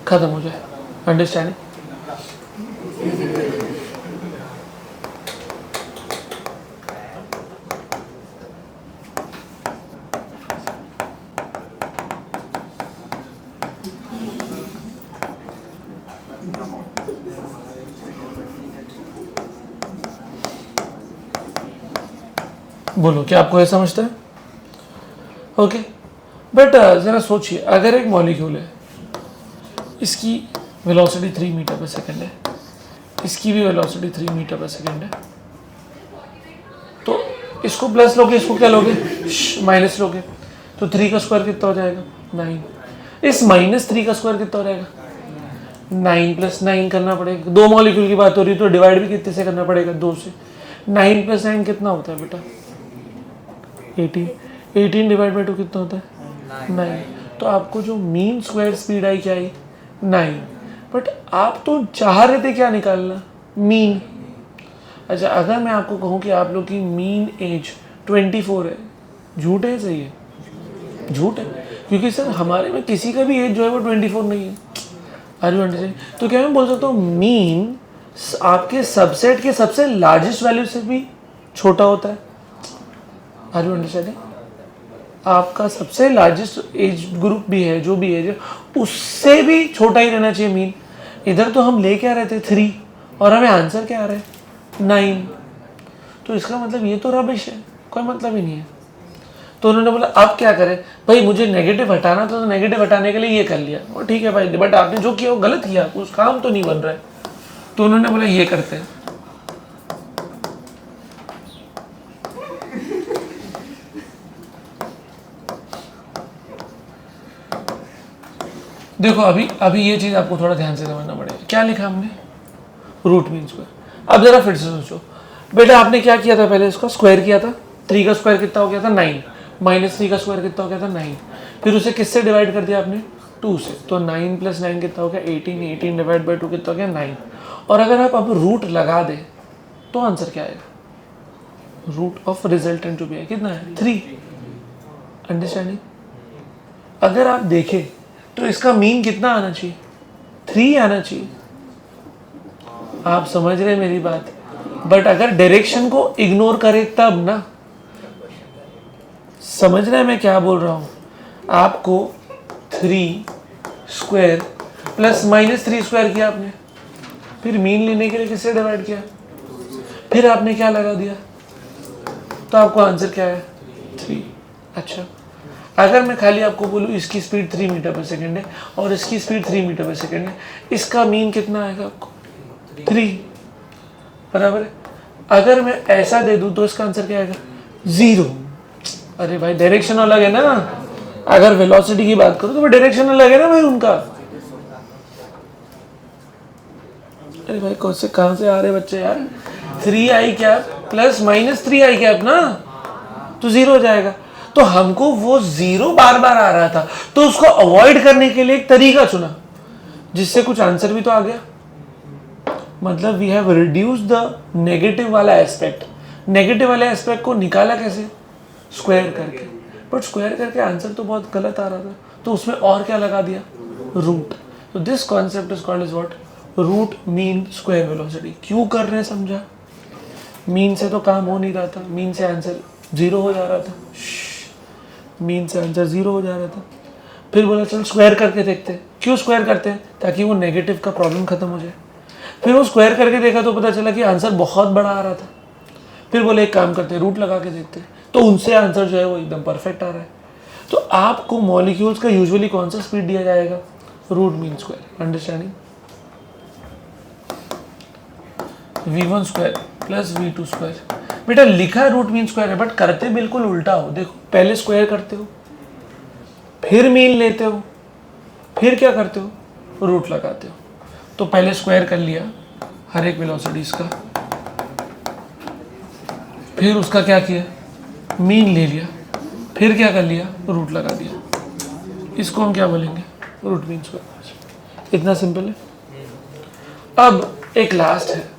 खत्म हो जाए। अंडरस्टैंडिंग? बोलो क्या आपको ऐसा समझता है? ओके, बट ज़रा सोचिए, अगर एक मॉलिक्यूल है, इसकी वेलोसिटी 3 मीटर पर सेकेंड है, इसकी भी वेलोसिटी 3 मीटर पर सेकेंड है, तो इसको प्लस लोगे, इसको क्या लोगे, माइनस लोगे, तो 3 का स्क्वायर कितना हो जाएगा, 9। इस -3 का स्क्वायर कितना हो जाएगा, 9 + 9 करना पड़ेगा। 2 मॉलिक्यूल की बात हो रही है तो डिवाइड भी कितने से करना पड़ेगा, 2 से। 9 + 9 कितना होता है बेटा, 18। 18 डिवाइड बाई 2 कितना होता है, 9। तो आपको जो मीन स्क्वायर स्पीड आई क्या आई, 9। बट आप तो चाह रहे थे क्या निकालना, मीन। अच्छा, अगर मैं आपको कहूँ कि आप लोग की मीन एज 24 है, झूठ है सही है, झूठ है, क्योंकि सर हमारे में किसी का भी एज जो है वो 24 नहीं है। Are you understanding? तो क्या मैं बोल सकता हूँ मीन आपके सबसेट के सबसे लार्जेस्ट वैल्यू से भी छोटा होता है। Are you understanding? आपका सबसे लार्जेस्ट एज ग्रुप भी है, जो भी एज है, उससे भी छोटा ही रहना चाहिए मीन। इधर तो हम ले क्या रहे थे 3 और हमें आंसर क्या आ रहा है 9। तो इसका मतलब ये तो रबिश है, कोई मतलब ही नहीं है। तो उन्होंने बोला अब क्या करें भाई, मुझे नेगेटिव हटाना था, तो नेगेटिव हटाने के लिए ये कर लिया। और ठीक है भाई, बट आपने जो किया वो गलत किया, उस काम तो नहीं बन रहा है। तो उन्होंने बोला ये करते हैं, देखो अभी ये चीज़ आपको थोड़ा ध्यान से समझना पड़ेगा। क्या लिखा हमने, रूट मीन स्क्वायर। अब जरा फिर से सोचो बेटा, आपने क्या किया था, पहले इसका स्क्वायर किया था, 3 का स्क्वायर कितना हो गया था 9, -3 का स्क्वायर कितना हो गया था 9, फिर उसे किससे डिवाइड कर दिया आपने, 2 से। तो 9 + 9 कितना हो गया 18, 18 डिवाइड बाई 2 कितना हो गया 9। और अगर आप अब रूट लगा दें तो आंसर क्या आएगा, रूट ऑफ रिजल्टेंट जो भी है कितना है 3। अंडरस्टैंडिंग? अगर आप देखें तो इसका मीन कितना आना चाहिए, 3 आना चाहिए। आप समझ रहे हैं मेरी बात? बट अगर डायरेक्शन को इग्नोर करें तब ना, समझ रहे हैं मैं क्या बोल रहा हूं? आपको 3 स्क्वायर प्लस -3 स्क्वायर किया आपने, फिर मीन लेने के लिए किससे डिवाइड किया, फिर आपने क्या लगा दिया, तो आपको आंसर क्या है 3। अच्छा, अगर मैं खाली आपको बोलूँ इसकी स्पीड 3 मीटर पर सेकेंड है और इसकी स्पीड 3 मीटर पर सेकेंड है, इसका मीन कितना आएगा आपको 3, बराबर है। अगर मैं ऐसा दे दूं तो इसका आंसर क्या आएगा 0। अरे भाई डायरेक्शन अलग है ना, अगर वेलोसिटी की बात करूं तो वो डायरेक्शन अलग है ना भाई उनका। अरे भाई कौन से कहां से आ रहे बच्चे यार, 3i cap plus -3i cap ना, तो 0 हो जाएगा। तो हमको वो 0 बार बार आ रहा था, तो उसको अवॉइड करने के लिए एक तरीका चुना जिससे कुछ आंसर भी तो आ गया। मतलब we have reduce the negative वाला एस्पेक्ट। नेगेटिव वाले एस्पेक्ट को निकाला कैसे, स्क्वायर करके। बट स्क्वायर करके आंसर तो बहुत गलत आ रहा था, तो उसमें और क्या लगा दिया, रूट। तो this concept is called is what, root mean square velocity. क्यों कर रहे हैं समझा, मीन से तो काम हो नहीं रहा था, मीन से आंसर 0 हो जा रहा था, मीन से आंसर 0 हो जा रहा था। फिर बोला चल स्क्वायर करके देखते हैं। क्यों स्क्वायर करते हैं, ताकि वो नेगेटिव का प्रॉब्लम खत्म हो जाए। फिर वो स्क्वायर करके देखा तो पता चला कि आंसर बहुत बड़ा आ रहा था। फिर बोले एक काम करते हैं, रूट लगा के देखते हैं, तो उनसे आंसर जो है वो एकदम परफेक्ट आ रहा है। तो आपको मॉलिक्यूल्स का यूजुअली कौन सा स्पीड दिया जाएगा, root mean square. Understanding? v1 square plus v2 square. बेटा लिखा रूट मीन स्क्वायर है, बट करते बिल्कुल उल्टा हो। देखो पहले स्क्वायर करते हो, फिर मीन लेते हो, फिर क्या करते हो, रूट लगाते हो। तो पहले स्क्वायर कर लिया हर एक वेलोसिटीज का, फिर उसका क्या किया, मीन ले लिया, फिर क्या कर लिया, रूट लगा दिया। इसको हम क्या बोलेंगे, रूट मीन स्क्वायर। इतना सिंपल है। अब एक लास्ट है,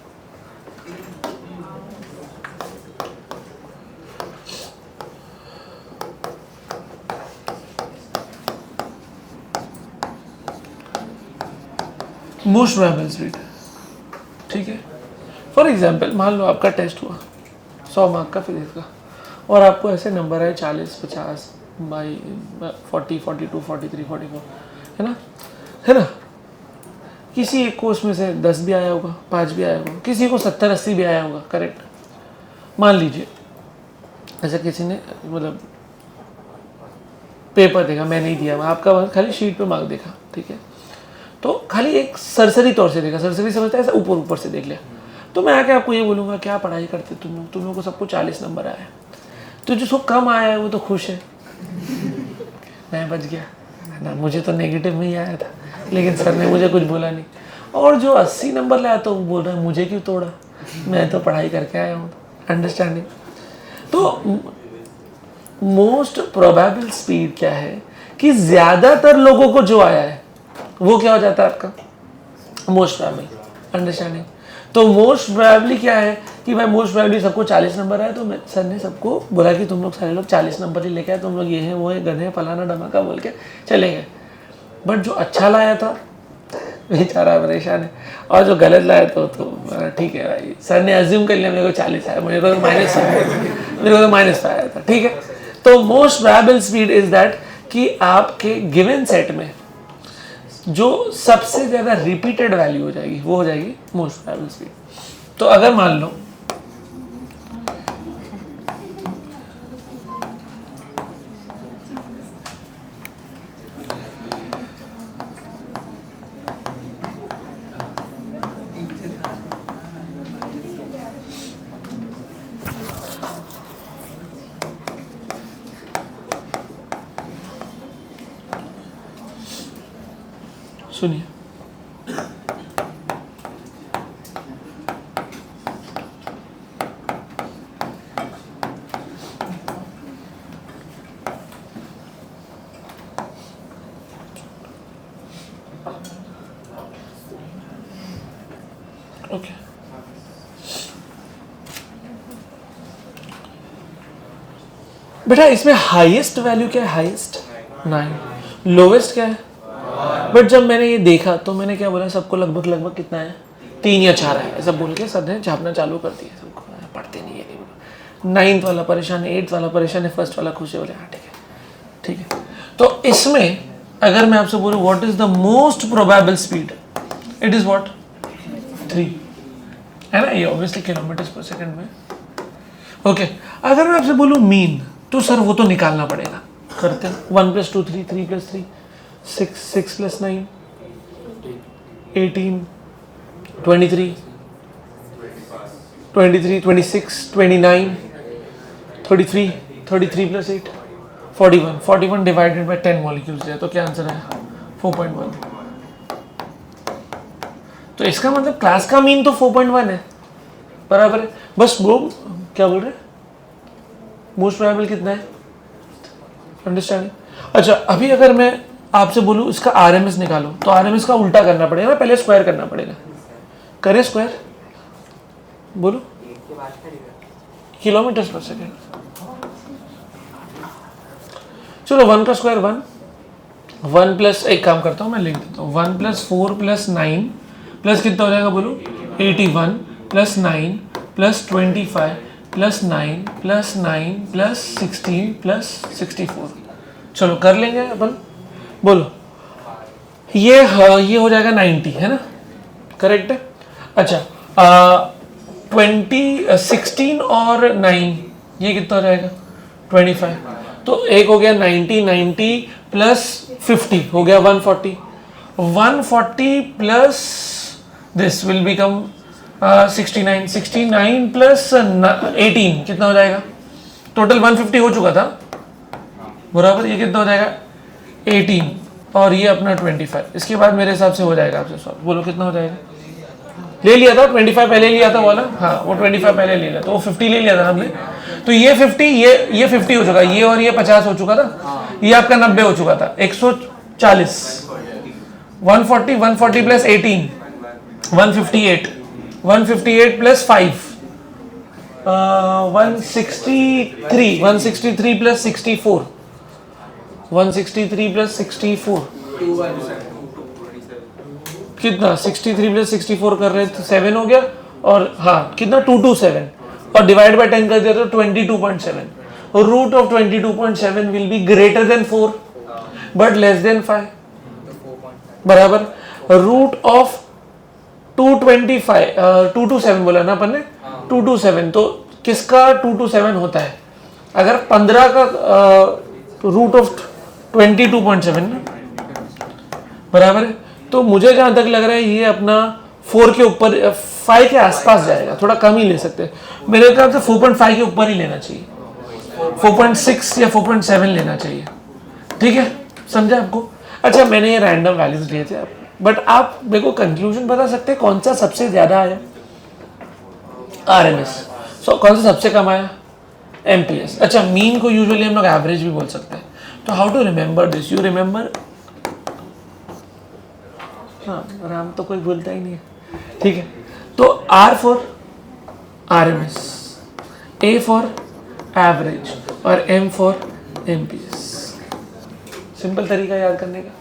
मोस्ट वेरिएबल स्पीड। ठीक है, फॉर एग्जाम्पल मान लो आपका टेस्ट हुआ 100 मार्क का फिजिक्स का, और आपको ऐसे नंबर है 40, 50 बाई 40, 42, 43, 44, है ना, है ना। किसी एक को उसमें से 10 भी आया होगा, 5 भी आया होगा, किसी को 70, 80 भी आया होगा, करेक्ट। मान लीजिए ऐसा किसी ने मतलब पेपर देखा, मैं नहीं दिया, आपका खाली शीट पे मार्क देखा, ठीक है, तो खाली एक सरसरी तौर से देखा, सरसरी समझता है ऐसा ऊपर ऊपर से देख लिया, तो मैं आके आपको ये बोलूँगा क्या पढ़ाई करते तुम लोग को सबको 40 नंबर आया है, तो जिसको कम आया है वो तो खुश है, मैं बच गया ना, मुझे तो नेगेटिव में ही आया था लेकिन सर ने मुझे कुछ बोला नहीं, और जो 80 नंबर लाया तो वो बोल रहा है मुझे क्यों तोड़ा, मैं तो पढ़ाई करके आया हूँ। अंडरस्टैंडिंग। तो मोस्ट प्रोबेबल स्पीड क्या है कि ज़्यादातर लोगों को जो आया है वो क्या हो जाता है आपका मोस्ट प्रोबेबल। अंडरस्टैंडिंग। तो मोस्ट प्रोबेबली क्या है कि भाई मोस्ट प्रोबेबली सबको 40 नंबर आया, तो सर ने सबको बोला कि तुम लोग सारे लोग 40 नंबर ही लेके आए, तुम लोग ये हैं वो है गधे फलाना धमाका बोल के चले गए। बट जो अच्छा लाया था बेचारा परेशान है, और जो गलत लाया तो ठीक है भाई, सर ने अज्यूम कर लिया मेरे को 40 आया, मुझे तो माइनस आया, मेरे को तो माइनस आया था, ठीक है। तो most probable speed is that कि आपके गिवन सेट में जो सबसे ज़्यादा रिपीटेड वैल्यू हो जाएगी वो हो जाएगी मोस्ट प्रोबेबल स्पीड। तो अगर मान लो सुनिए, ओके, बेटा इसमें हाईएस्ट वैल्यू क्या है? हाईएस्ट 9, लोवेस्ट क्या है? बट जब मैंने ये देखा तो मैंने क्या बोला, सबको लगभग कितना है, 3 या 4 है, ऐसा बोल के सर ने झापना चालू कर दिया। सबको पढ़ते नहीं है, नहीं 9th वाला परेशान है, 8th वाला परेशान है, 1st वाला खुश है, बोले हाँ ठीक है। तो इसमें अगर मैं आपसे बोलूँ what is the most probable speed, it is what 3 है ना, ये ऑब्वियसली किलोमीटर पर सेकंड में। ओके, अगर मैं आपसे बोलूँ मीन, तो सर वो तो निकालना पड़ेगा, करते हैं 1 + 2 3, 3 + 3 6, 6 + 9 18, 23, 26, 29, 33, 33 + 8 41, 41 डिवाइडेड बाय 10 मॉलिक्यूल्स है, तो क्या आंसर है 4.1। तो इसका मतलब क्लास का मीन तो 4.1 है, बराबर है। बस वो क्या बोल रहे हैं, मोस्ट प्रोबेबल कितना है, अंडरस्टैंडिंग। अच्छा, अभी अगर मैं आपसे बोलूँ इसका आरएमएस निकालो, तो आरएमएस का उल्टा करना पड़ेगा ना, पहले स्क्वायर करना पड़ेगा, करे स्क्वायर, बोलो किलोमीटर पर सेकेंड। चलो 1 का स्क्वायर 1 प्लस, एक काम करता हूँ मैं लिख देता हूँ, 1 + 4 + 9 प्लस कितना हो जाएगा बोलो 81 + 9 + 25 + 9 + 9 + 16 + 64। चलो कर लेंगे अपन, बोलो ये हो जाएगा 90 है ना, करेक्ट है। अच्छा 16 और 9 ये कितना हो जाएगा 25, तो एक हो गया 90 + 50 हो गया 140 प्लस दिस विल बिकम 69 + 18 कितना हो जाएगा, टोटल 150 हो चुका था, बराबर, ये कितना हो जाएगा 18 और ये अपना 25। इसके बाद मेरे हिसाब से हो जाएगा आपसे सॉल्व, बोलो कितना हो जाएगा, ले लिया था 25 पहले लिया था वाला, हाँ वो 25 पहले ले लिया, तो वो 50 ले लिया था हमने, तो ये 50 ये 50 हो चुका, ये और ये 50 हो चुका था, ये आपका 90 हो चुका था, 140 140 + 18 158 + 5 163 + 64 163 + 64 कितना 63 + 64 कर रहे हैं तो 7 हो गया, और हाँ कितना 227 और डिवाइड बाय 10 कर दिया तो 22.7। Root of 22.7 will be greater than 4 but less than 5, बराबर। रूट ऑफ 227 बोला ना अपन ने, 227, तो किसका 227 होता है, अगर 15 का रूट ऑफ 22.7 ना बराबर है, तो मुझे जहां तक लग रहा है ये अपना 4 के ऊपर 5 के आसपास जाएगा, थोड़ा कम ही ले सकते हैं मेरे ख्याल से 4.5 के ऊपर ही लेना चाहिए, 4.6 या 4.7 लेना चाहिए, ठीक है, समझा आपको। अच्छा मैंने ये रैंडम वैल्यूज लिए थे, बट आप मेरे को कंक्लूजन बता सकते हैं कौन सा सबसे ज्यादा आया, RMS, कौन सा सबसे कम आया, MPS। अच्छा मीन को यूजुअली हम लोग एवरेज भी बोल सकते हैं, तो how to remember this, you remember, हाँ राम तो कोई बोलता ही नहीं है, ठीक है, तो R for RMS, A for average और M फॉर MPS। सिंपल तरीका याद करने का,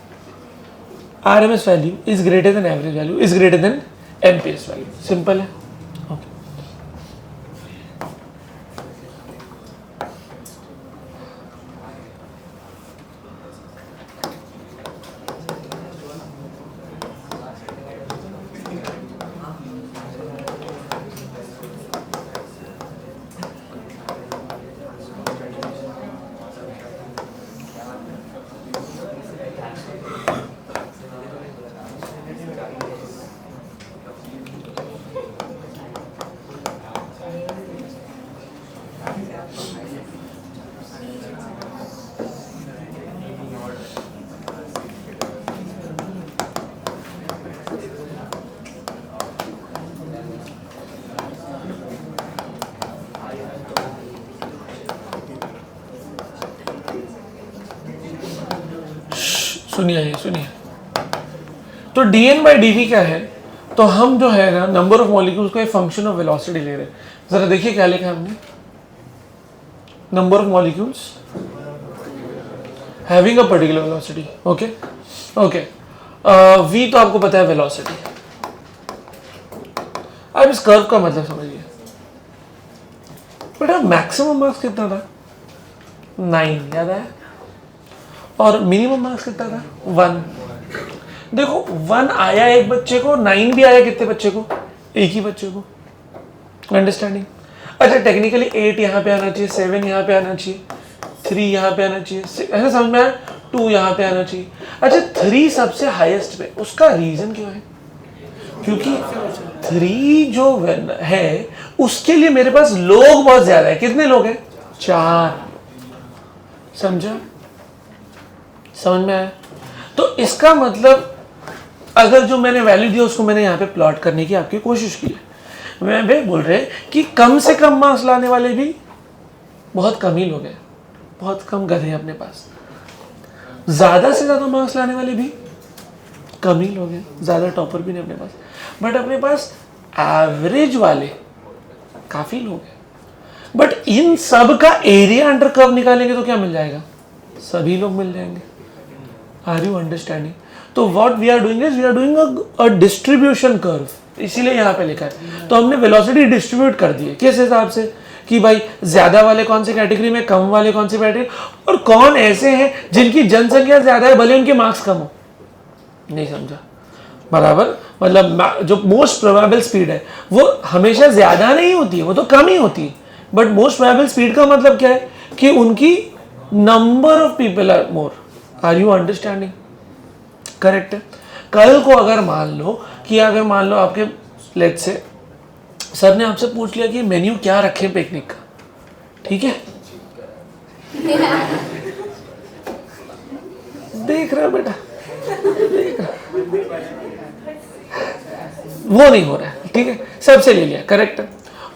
RMS value is greater than average value is greater than MPS value, simple है। ओके सुनिए, तो dN/dV क्या है, तो हम जो है ना नंबर ऑफ मॉलिक्यूल्स को एक फंक्शन ऑफ वेलोसिटी ले रहे हैं। जरा देखिए क्या लिखा है हमने, number of molecules having a particular velocity, okay v तो आपको पता है वेलोसिटी। अब इस कर्व का मतलब समझिए बेटा, मैक्सिमम मार्क्स कितना था, 9 याद आया, और मिनिमम मार्क्स कितना था, 1। देखो 1 आया एक बच्चे को, 9 भी आया कितने बच्चे को, एक ही बच्चे को, अंडरस्टैंडिंग। अच्छा टेक्निकली 8 यहाँ पे आना चाहिए, 7 यहाँ पे आना चाहिए, 3 यहाँ पे आना चाहिए, ऐसा समझ में आया, 2 यहाँ पे आना चाहिए। अच्छा 3 सबसे हाईएस्ट पे, उसका रीजन क्यों है, क्योंकि 3 जो है उसके लिए मेरे पास लोग बहुत ज्यादा है, कितने लोग हैं, 4, समझा, समझ में आया। तो इसका मतलब अगर जो मैंने वैल्यू दिया उसको मैंने यहाँ पे प्लॉट करने की आपकी कोशिश की है, वे बोल रहे कि कम से कम मार्क्स लाने वाले भी बहुत कम ही लोग हैं, बहुत कम गधे हैं अपने पास, ज्यादा से ज्यादा मार्क्स लाने वाले भी कम ही लोग हैं, ज्यादा टॉपर भी नहीं अपने पास, बट अपने पास एवरेज वाले काफी लोग हैं। बट इन सब का एरिया अंडर कर्व निकालेंगे तो क्या मिल जाएगा, सभी लोग मिल जाएंगे। Are you understanding. तो what we are doing is we are doing a distribution curve, इसीलिए यहाँ पे लिखा है। तो हमने वेलोसिटी डिस्ट्रीब्यूट कर दी है किस हिसाब से कि भाई ज्यादा वाले कौन से कैटेगरी में, कम वाले कौन से कैटेगरी, और कौन ऐसे हैं जिनकी जनसंख्या ज्यादा है भले उनके मार्क्स कम हो। नहीं समझा, बराबर, मतलब जो मोस्ट प्रोबेबल स्पीड है वो हमेशा ज्यादा नहीं होती है, वो तो कम ही होती है, बट मोस्ट प्रोबेबल स्पीड का मतलब क्या है कि उनकी number of people are more. Are you understanding, correct है। कल को अगर मान लो कि अगर मान लो आपके लेट्स से सर ने आपसे पूछ लिया कि मेन्यू क्या रखे पिकनिक का, ठीक है, देख रहा बेटा, देख रहा, वो नहीं हो रहा है, ठीक है, सबसे ले लिया, करेक्ट है,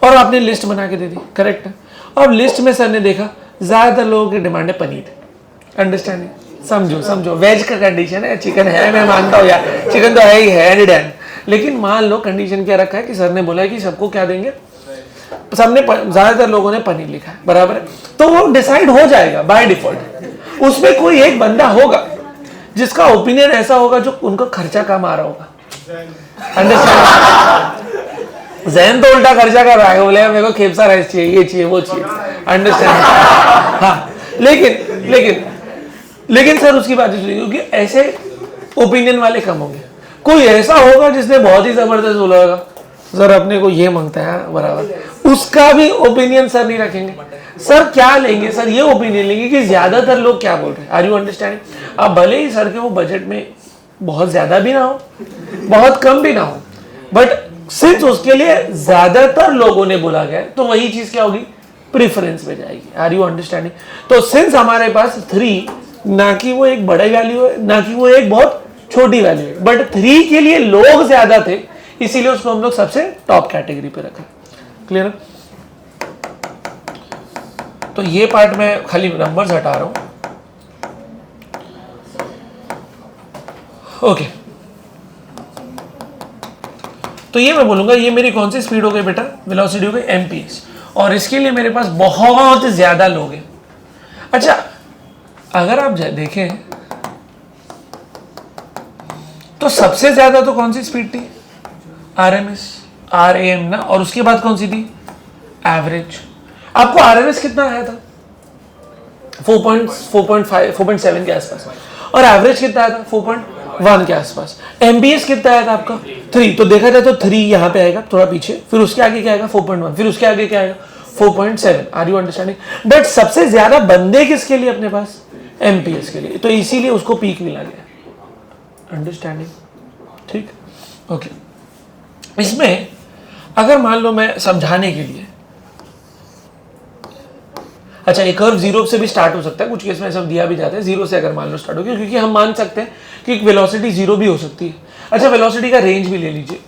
और आपने लिस्ट बना के दे दी, करेक्ट है। अब लिस्ट में सर ने देखा ज्यादातर लोगों की डिमांड है पनीर, अंडरस्टैंडिंग, समझो समझो, वेज का कंडीशन है, चिकन है मैं मानता हूँ यार, चिकन तो है ही है एंड एंड, लेकिन मान लो कंडीशन क्या रखा है कि सर ने बोला है कि सबको क्या देंगे, सबने ज्यादातर लोगों ने पनीर लिखा है, बराबर है, तो वो डिसाइड हो जाएगा बाय डिफॉल्ट। उसमें कोई एक बंदा होगा जिसका ओपिनियन ऐसा होगा जो उनको खर्चा कम आ रहा होगा, अंडरस्टैंड। जैन तो उल्टा खर्चा कर रहा है, बोले मेरे को खेपसा राइस चाहिए, ये चाहिए, वो चाहिए, अंडरस्टैंड। हाँ लेकिन सर उसकी बात इसलिए क्योंकि ऐसे ओपिनियन वाले कम होंगे, कोई ऐसा होगा जिसने बहुत ही जबरदस्त बोला होगा सर अपने को ये मांगता है बराबर, उसका भी ओपिनियन सर नहीं रखेंगे। सर क्या लेंगे सर, ये ओपिनियन लेंगे कि ज्यादातर लोग क्या बोल रहे हैं। Are you understanding? अब भले ही सर के वो बजट में बहुत ज्यादा भी ना हो, बहुत कम भी ना हो, बट सिंस उसके लिए ज्यादातर लोगों ने बोला गया तो वही चीज क्या होगी, प्रेफरेंस में जाएगी। Are you understanding? तो सिंस हमारे पास 3, ना कि वो एक बड़ा वैल्यू है, ना कि वो एक बहुत छोटी वैल्यू है, बट 3 के लिए लोग ज्यादा थे, इसीलिए उसको हम लोग सबसे टॉप कैटेगरी पे रखा। क्लियर? तो ये पार्ट मैं खाली नंबर्स हटा रहा हूं। ओके, तो ये मैं बोलूंगा ये मेरी कौन सी स्पीड हो गई बेटा, वेलोसिटी हो गई एमपीएस, और इसके लिए मेरे पास बहुत ज्यादा लोग हैं। अच्छा, अगर आप देखें तो सबसे ज्यादा तो कौन सी स्पीड थी, आरएमएस, आरएएम ना, और उसके बाद कौन सी थी, एवरेज। आपको आरएमएस कितना आया था, 4.5 4.7 के आसपास, और एवरेज कितना आया था, 4.1 के आसपास। एमबीएस कितना आया था आपका, 3। तो देखा जाए तो 3 यहाँ पे आएगा थोड़ा पीछे, फिर उसके आगे क्या आएगा, 4.1, फिर उसके आगे क्या आएगा, 4.7। Are you understanding? बट सबसे ज्यादा बंदे किसके लिए अपने पास, एमपीएस के लिए, तो इसीलिए उसको पीक मिला गया। अंडरस्टैंडिंग? ठीक, ओके। इसमें अगर मान लो मैं समझाने के लिए, अच्छा ये कर्व 0 से भी स्टार्ट हो सकता है, कुछ केस में सब दिया भी जाता है 0 से, अगर मान लो स्टार्ट हो गया, क्योंकि हम मान सकते हैं कि एक वेलोसिटी 0 भी हो सकती है। अच्छा, वेलोसिटी का रेंज भी ले लीजिए।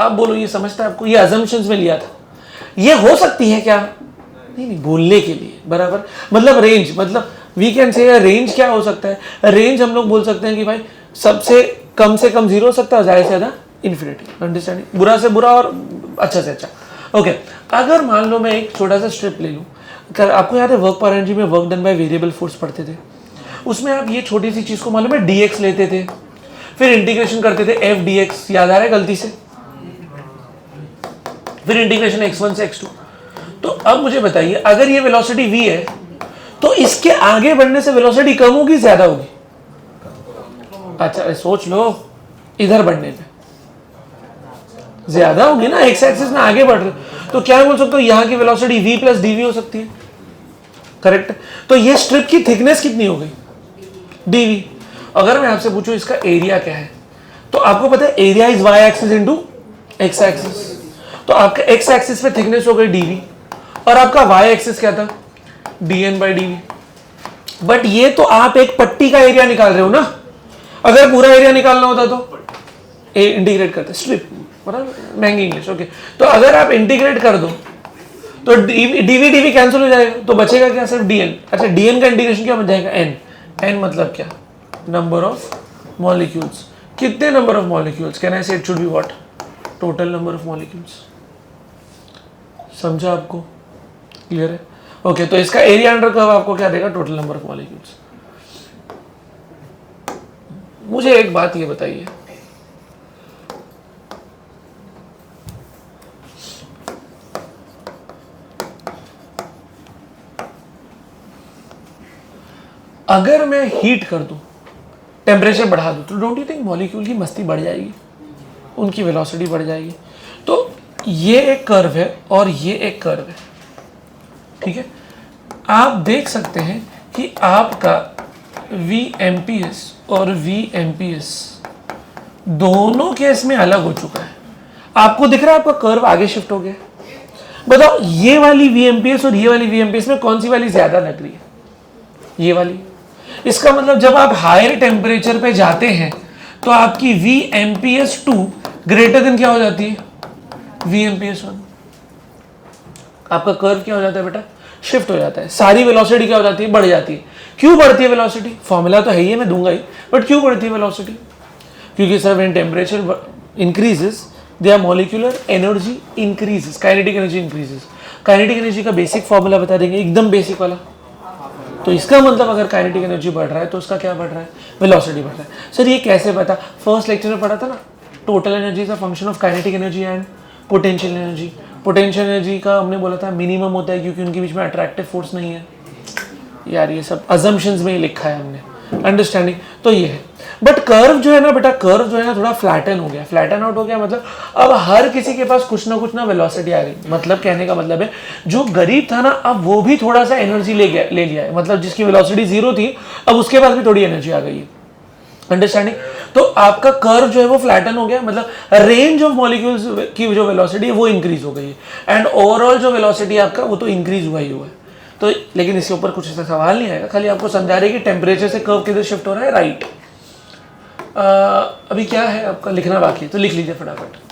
आप बोलो ये समझता है आपको, ये अजम्पशंस में लिया था, ये हो सकती है क्या, नहीं, बोलने के लिए बराबर, मतलब रेंज, मतलब वी कैन से रेंज क्या हो सकता है, रेंज हम लोग बोल सकते हैं कि भाई सबसे कम 0 हो सकता है, ज्यादा से ज्यादा इन्फिनिटी। अंडरस्टैंडिंग? बुरा से बुरा और अच्छा से अच्छा। ओके, अगर मान लो मैं एक छोटा सा स्ट्रिप ले लूँ, आपको याद है वर्क पर एनर्जी में work done by variable force पढ़ते थे, उसमें आप ये छोटी सी चीज को मालूम है dx लेते थे, फिर इंटीग्रेशन करते थे f dx, याद आ रहा है गलती से, फिर इंटीग्रेशन x1 से x2। तो अब मुझे बताइए, अगर ये वेलोसिटी v है तो इसके आगे बढ़ने से वेलोसिटी कम होगी ज्यादा होगी? अच्छा सोच लो, इधर बढ़ने पे ज्यादा होगी ना, एक्स एक्सिस में आगे बढ़ रहे, तो क्या बोल सकते हो, यहां की वेलोसिटी v प्लस dv हो सकती है। करेक्ट? तो ये स्ट्रिप की थिकनेस कितनी हो गई, dv। अगर मैं आपसे पूछूं इसका एरिया क्या है, तो आपको पता है area is y axis into x axis, तो आपका x एक्सिस पे थिकनेस हो गई dv, और आपका y एक्सिस क्या था, dn बाई dv। बट ये तो आप एक पट्टी का एरिया निकाल रहे हो ना, अगर पूरा एरिया निकालना होता तो इंटीग्रेट करते, स्ट्रिप, महंगी इंग्लिश। ओके, तो अगर आप इंटीग्रेट कर दो तो डीवी डीवी कैंसिल हो जाएगा, तो बचेगा क्या, सिर्फ dn। अच्छा, dn का इंटीग्रेशन क्या बन जाएगा, n मतलब क्या, नंबर ऑफ मॉलिक्यूल्स। कितने number of molecules, can I say it should be what, total number of molecules. समझा आपको? क्लियर है? ओके, तो इसका एरिया अंडर कर्व आपको क्या देगा, टोटल नंबर ऑफ मॉलिक्यूल्स। मुझे एक बात ये बताइए, अगर मैं हीट कर दूं, टेम्परेचर बढ़ा दूं, तो डोंट यू थिंक मॉलिक्यूल की मस्ती बढ़ जाएगी, उनकी वेलोसिटी बढ़ जाएगी। तो ये एक कर्व है और ये एक कर्व है, ठीक है। आप देख सकते हैं कि आपका VMPS और VMPS दोनों केस में अलग हो चुका है। आपको दिख रहा है आपका कर्व आगे शिफ्ट हो गया। बताओ ये वाली VMPS और ये वाली VMPS में कौन सी वाली ज्यादा लग रही है, ये वाली। इसका मतलब जब आप हायर टेम्परेचर पे जाते हैं तो आपकी VMPS2 ग्रेटर देन क्या हो जाती है, VMPS1। आपका कर्व क्या हो जाता है बेटा, शिफ्ट हो जाता है, सारी वेलोसिटी क्या हो जाती है, बढ़ जाती है। क्यों बढ़ती है वेलोसिटी, फॉर्मूला तो है ही, मैं दूंगा ही, बट क्यों बढ़ती है वेलोसिटी, क्योंकि sir when temperature increases their molecular energy increases, kinetic energy increases. Kinetic energy का बेसिक फॉर्मूला बता देंगे, एकदम बेसिक वाला। तो इसका मतलब अगर काइनेटिक एनर्जी बढ़ रहा है तो उसका क्या बढ़ रहा है, वेलोसिटी बढ़ रहा है। सर ये कैसे पता, फर्स्ट लेक्चर में पढ़ा था ना, total energy is a function of kinetic energy and potential energy. Potential energy का हमने बोला था मिनिमम होता है क्योंकि उनके बीच में अट्रैक्टिव फोर्स नहीं है। यार ये सब अजम्पशंस में ही लिखा है हमने, अंडरस्टैंडिंग? तो ये है, बट कर्व जो है ना बेटा, कर्व जो है ना थोड़ा फ्लैटन हो गया, फ्लैटन आउट हो गया, मतलब अब हर किसी के पास कुछ ना वेलोसिटी आ गई। मतलब कहने का मतलब है जो गरीब था ना, अब वो भी थोड़ा सा एनर्जी ले लिया है, मतलब जिसकी वेलोसिटी 0 थी अब उसके पास भी थोड़ी एनर्जी आ गई है। अंडरस्टैंडिंग? तो आपका कर्व जो है वो फ्लैटन हो गया, मतलब रेंज ऑफ मॉलिक्यूल्स की जो वेलोसिटी है वो इंक्रीज हो गई है, एंड ओवरऑल जो वेलोसिटी आपका वो तो इंक्रीज हुआ ही हुआ है। तो लेकिन इसके ऊपर कुछ ऐसा सवाल नहीं आएगा, खाली आपको समझा रहे कि टेम्परेचर से कर्व किधर शिफ्ट हो रहा है, राइट। अभी क्या है आपका लिखना बाकी है, तो लिख लीजिए फटाफट।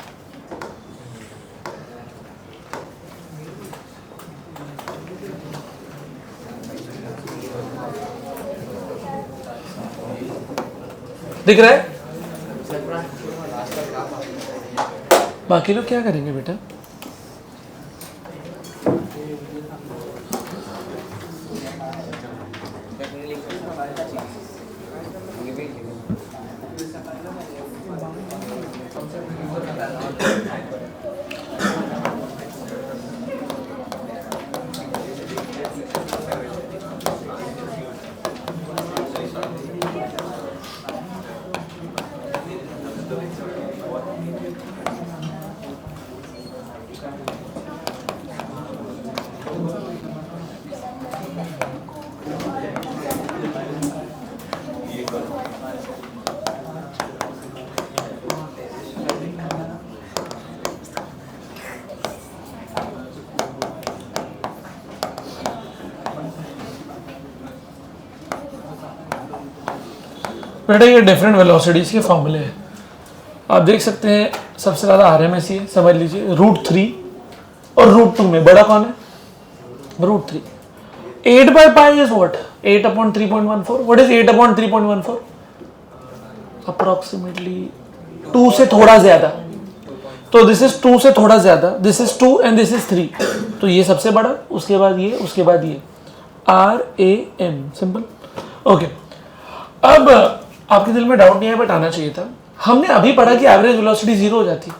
दिख रहा है? बाकी लोग क्या करेंगे बेटा? बेटा ये डिफरेंट वेलोसिटीज के फॉर्मूले हैं, आप देख सकते हैं। सबसे ज़्यादा RMS ही है, समझ लीजिए, √3 और √2 में बड़ा कौन है? √3। 8/π is what? 8/3.14। What is 8/3.14? Approximately 2 से थोड़ा ज्यादा। तो दिस इज 2 से थोड़ा ज्यादा, this is 2 and this is 3। तो ये सबसे बड़ा, उसके बाद ये, उसके बाद ये, RAM, सिंपल। ओके, अब आपके दिल में डाउट नहीं है, बट आना चाहिए था। हमने अभी पढ़ा कि एवरेज वेलोसिटी 0 हो जाती,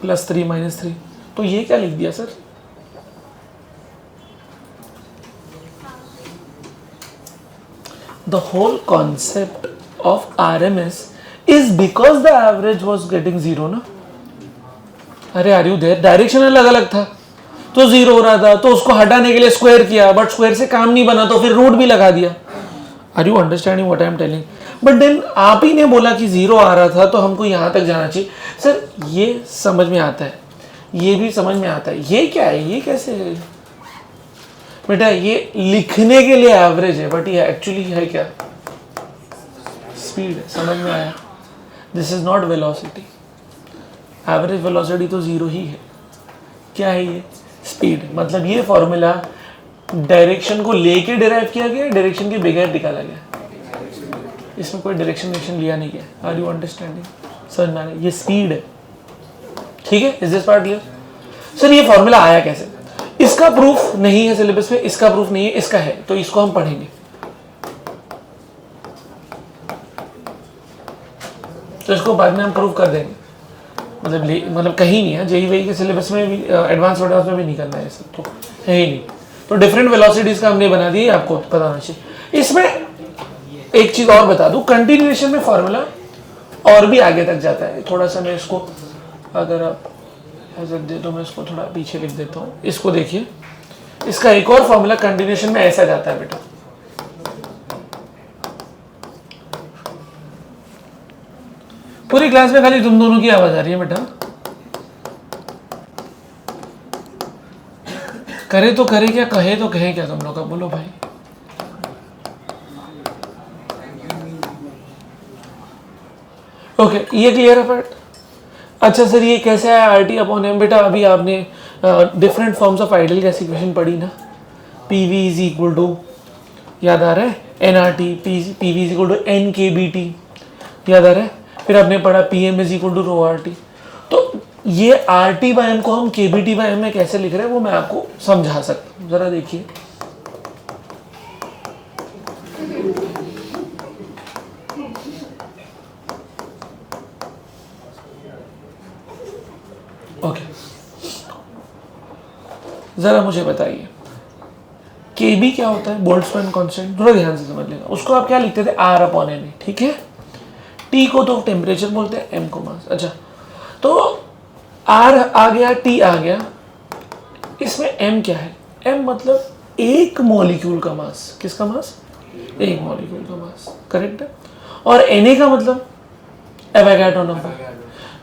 +3 -3। तो ये क्या लिख दिया sir? The whole concept of RMS is because the average was getting 0 ना। अरे आर यू देयर? डायरेक्शन अलग अलग था तो 0 हो रहा था, तो उसको हटाने के लिए स्क्वायर किया, बट स्क्वायर से काम नहीं बना तो फिर रूट भी लगा दिया। Are you understanding what I am telling? But then आप ही ने बोला कि 0 आ रहा था तो हमको यहाँ तक जाना चाहिए। सर ये समझ में आता है, ये भी समझ में आता है, ये क्या है, ये कैसे है बेटा? ये लिखने के लिए एवरेज है, बट ये एक्चुअली है क्या? स्पीड है। समझ में आया? This is not velocity. Average velocity तो 0 ही है। क्या है ये? स्पीड। मतलब ये फॉर्मूला डायरेक्शन को लेके डिराइव किया गया, डायरेक्शन के बगैर निकाला गया, इसमें कोई डायरेक्शन लिया नहीं गया। Are you understanding? समझ में आ रहा है? ये स्पीड है, ठीक है? Is this part clear? Sir ये फॉर्मूला आया कैसे? इसका प्रूफ नहीं है सिलेबस में, इसका प्रूफ नहीं है, इसका है, तो इसको हम पढ़ेंगे। तो इसको बाद में हम प्रूव कर देंगे, मतलब कहीं नहीं है, JEE के सिलेबस में भी, एडवांस में भी नहीं करना है, सब तो है ही नहीं। तो डिफरेंट वेलोसिटीज का हमने बना दिया, आपको पता होना चाहिए। इसमें एक चीज और बता दूं, कंटिन्यूएशन में फॉर्मूला और भी आगे तक जाता है। थोड़ा सा मैं इसको, अगर आप इजाजत दे तो मैं इसको थोड़ा पीछे लिख देता हूँ। इसको देखिए, इसका एक और फॉर्मूला कंटिन्यूएशन में ऐसा जाता है बेटा। पूरी क्लास में खाली तुम दोनों की आवाज आ रही है बेटा। करे तो करे क्या, कहे तो कहे क्या तुम लोग का? बोलो भाई। ओके, ये क्लियर है पार्ट? अच्छा सर ये कैसे है RT/m? बेटा अभी आपने different forms of ideal gas equation पढ़ी ना। PV इज इक्वल टू, याद आ रहा है? nRT, PV is equal to nKBT, याद आ रहा है? फिर आपने पढ़ा PM is equal to ρRT। तो ये RT/m को हम KBT/m में कैसे लिख रहे हैं वो मैं आपको समझा सकता हूँ, जरा देखिए। ओके, जरा मुझे बताइए, Kb क्या होता है, बोल्ट्जमैन कांस्टेंट, थोड़ा ध्यान से समझ लेना, उसको आप क्या लिखते थे, R/Na, ठीक है। T को तो टेम्परेचर बोलते हैं, M को मास। अच्छा, तो R आ गया, T आ गया, इसमें M क्या है, M मतलब एक मॉलिक्यूल का मास, किसका मास, एक मॉलिक्यूल का मास, करेक्ट है। और Na का मतलब एवोगाड्रो नंबर।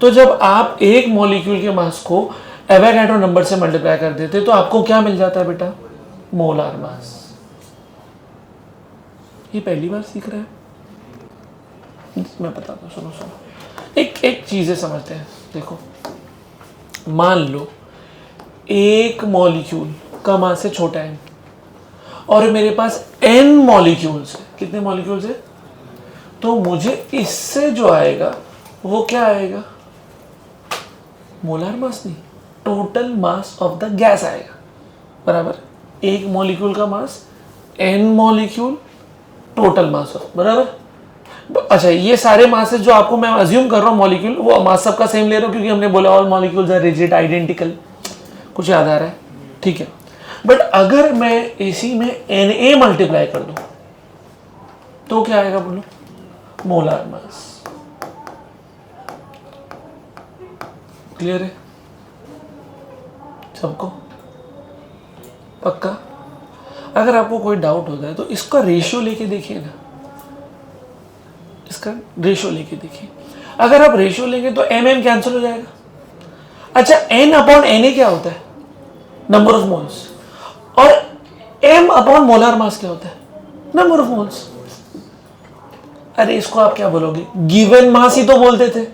तो जब आप एक मॉलिक्यूल के मास को एवोगाड्रो नंबर से मल्टीप्लाई कर देते तो आपको क्या मिल जाता है बेटा, मोलार मास। ये पहली बार सीख रहे हैं, मैं बताता हूँ, सुनो सुनो, एक एक चीजें समझते हैं। देखो, मान लो एक मॉलिक्यूल का मास से छोटा है और मेरे पास n मॉलिक्यूल्स है, कितने मॉलिक्यूल्स है, तो मुझे इससे जो आएगा वो क्या आएगा, मोलार मास नहीं, total mass of the gas आएगा, बराबर। एक मॉलिक्यूल का मास, n molecule, total mass of, बराबर। अच्छा, ये सारे मासेस जो आपको मैं अज्यूम कर रहा हूँ मॉलिक्यूल, वो मास सबका सेम ले रहा हूँ क्योंकि हमने बोला all molecules are rigid identical, कुछ याद आ रहा है, ठीक है। बट अगर मैं इसी में Na मल्टीप्लाई कर दूं तो क्या आएगा, बोलो, मोलार मास। क्लियर है सबको, पक्का। अगर आपको कोई डाउट होता है तो इसका रेशियो लेके देखिए ना, इसका रेशियो लेके देखिए। अगर आप रेशियो लेंगे तो mm कैंसिल हो जाएगा। अच्छा, n/Na क्या होता है, नंबर ऑफ मोल्स, और m/ मोलार मास क्या होता है, नंबर ऑफ मोल्स। अरे इसको आप क्या बोलोगे, गिवन मास ही तो बोलते थे,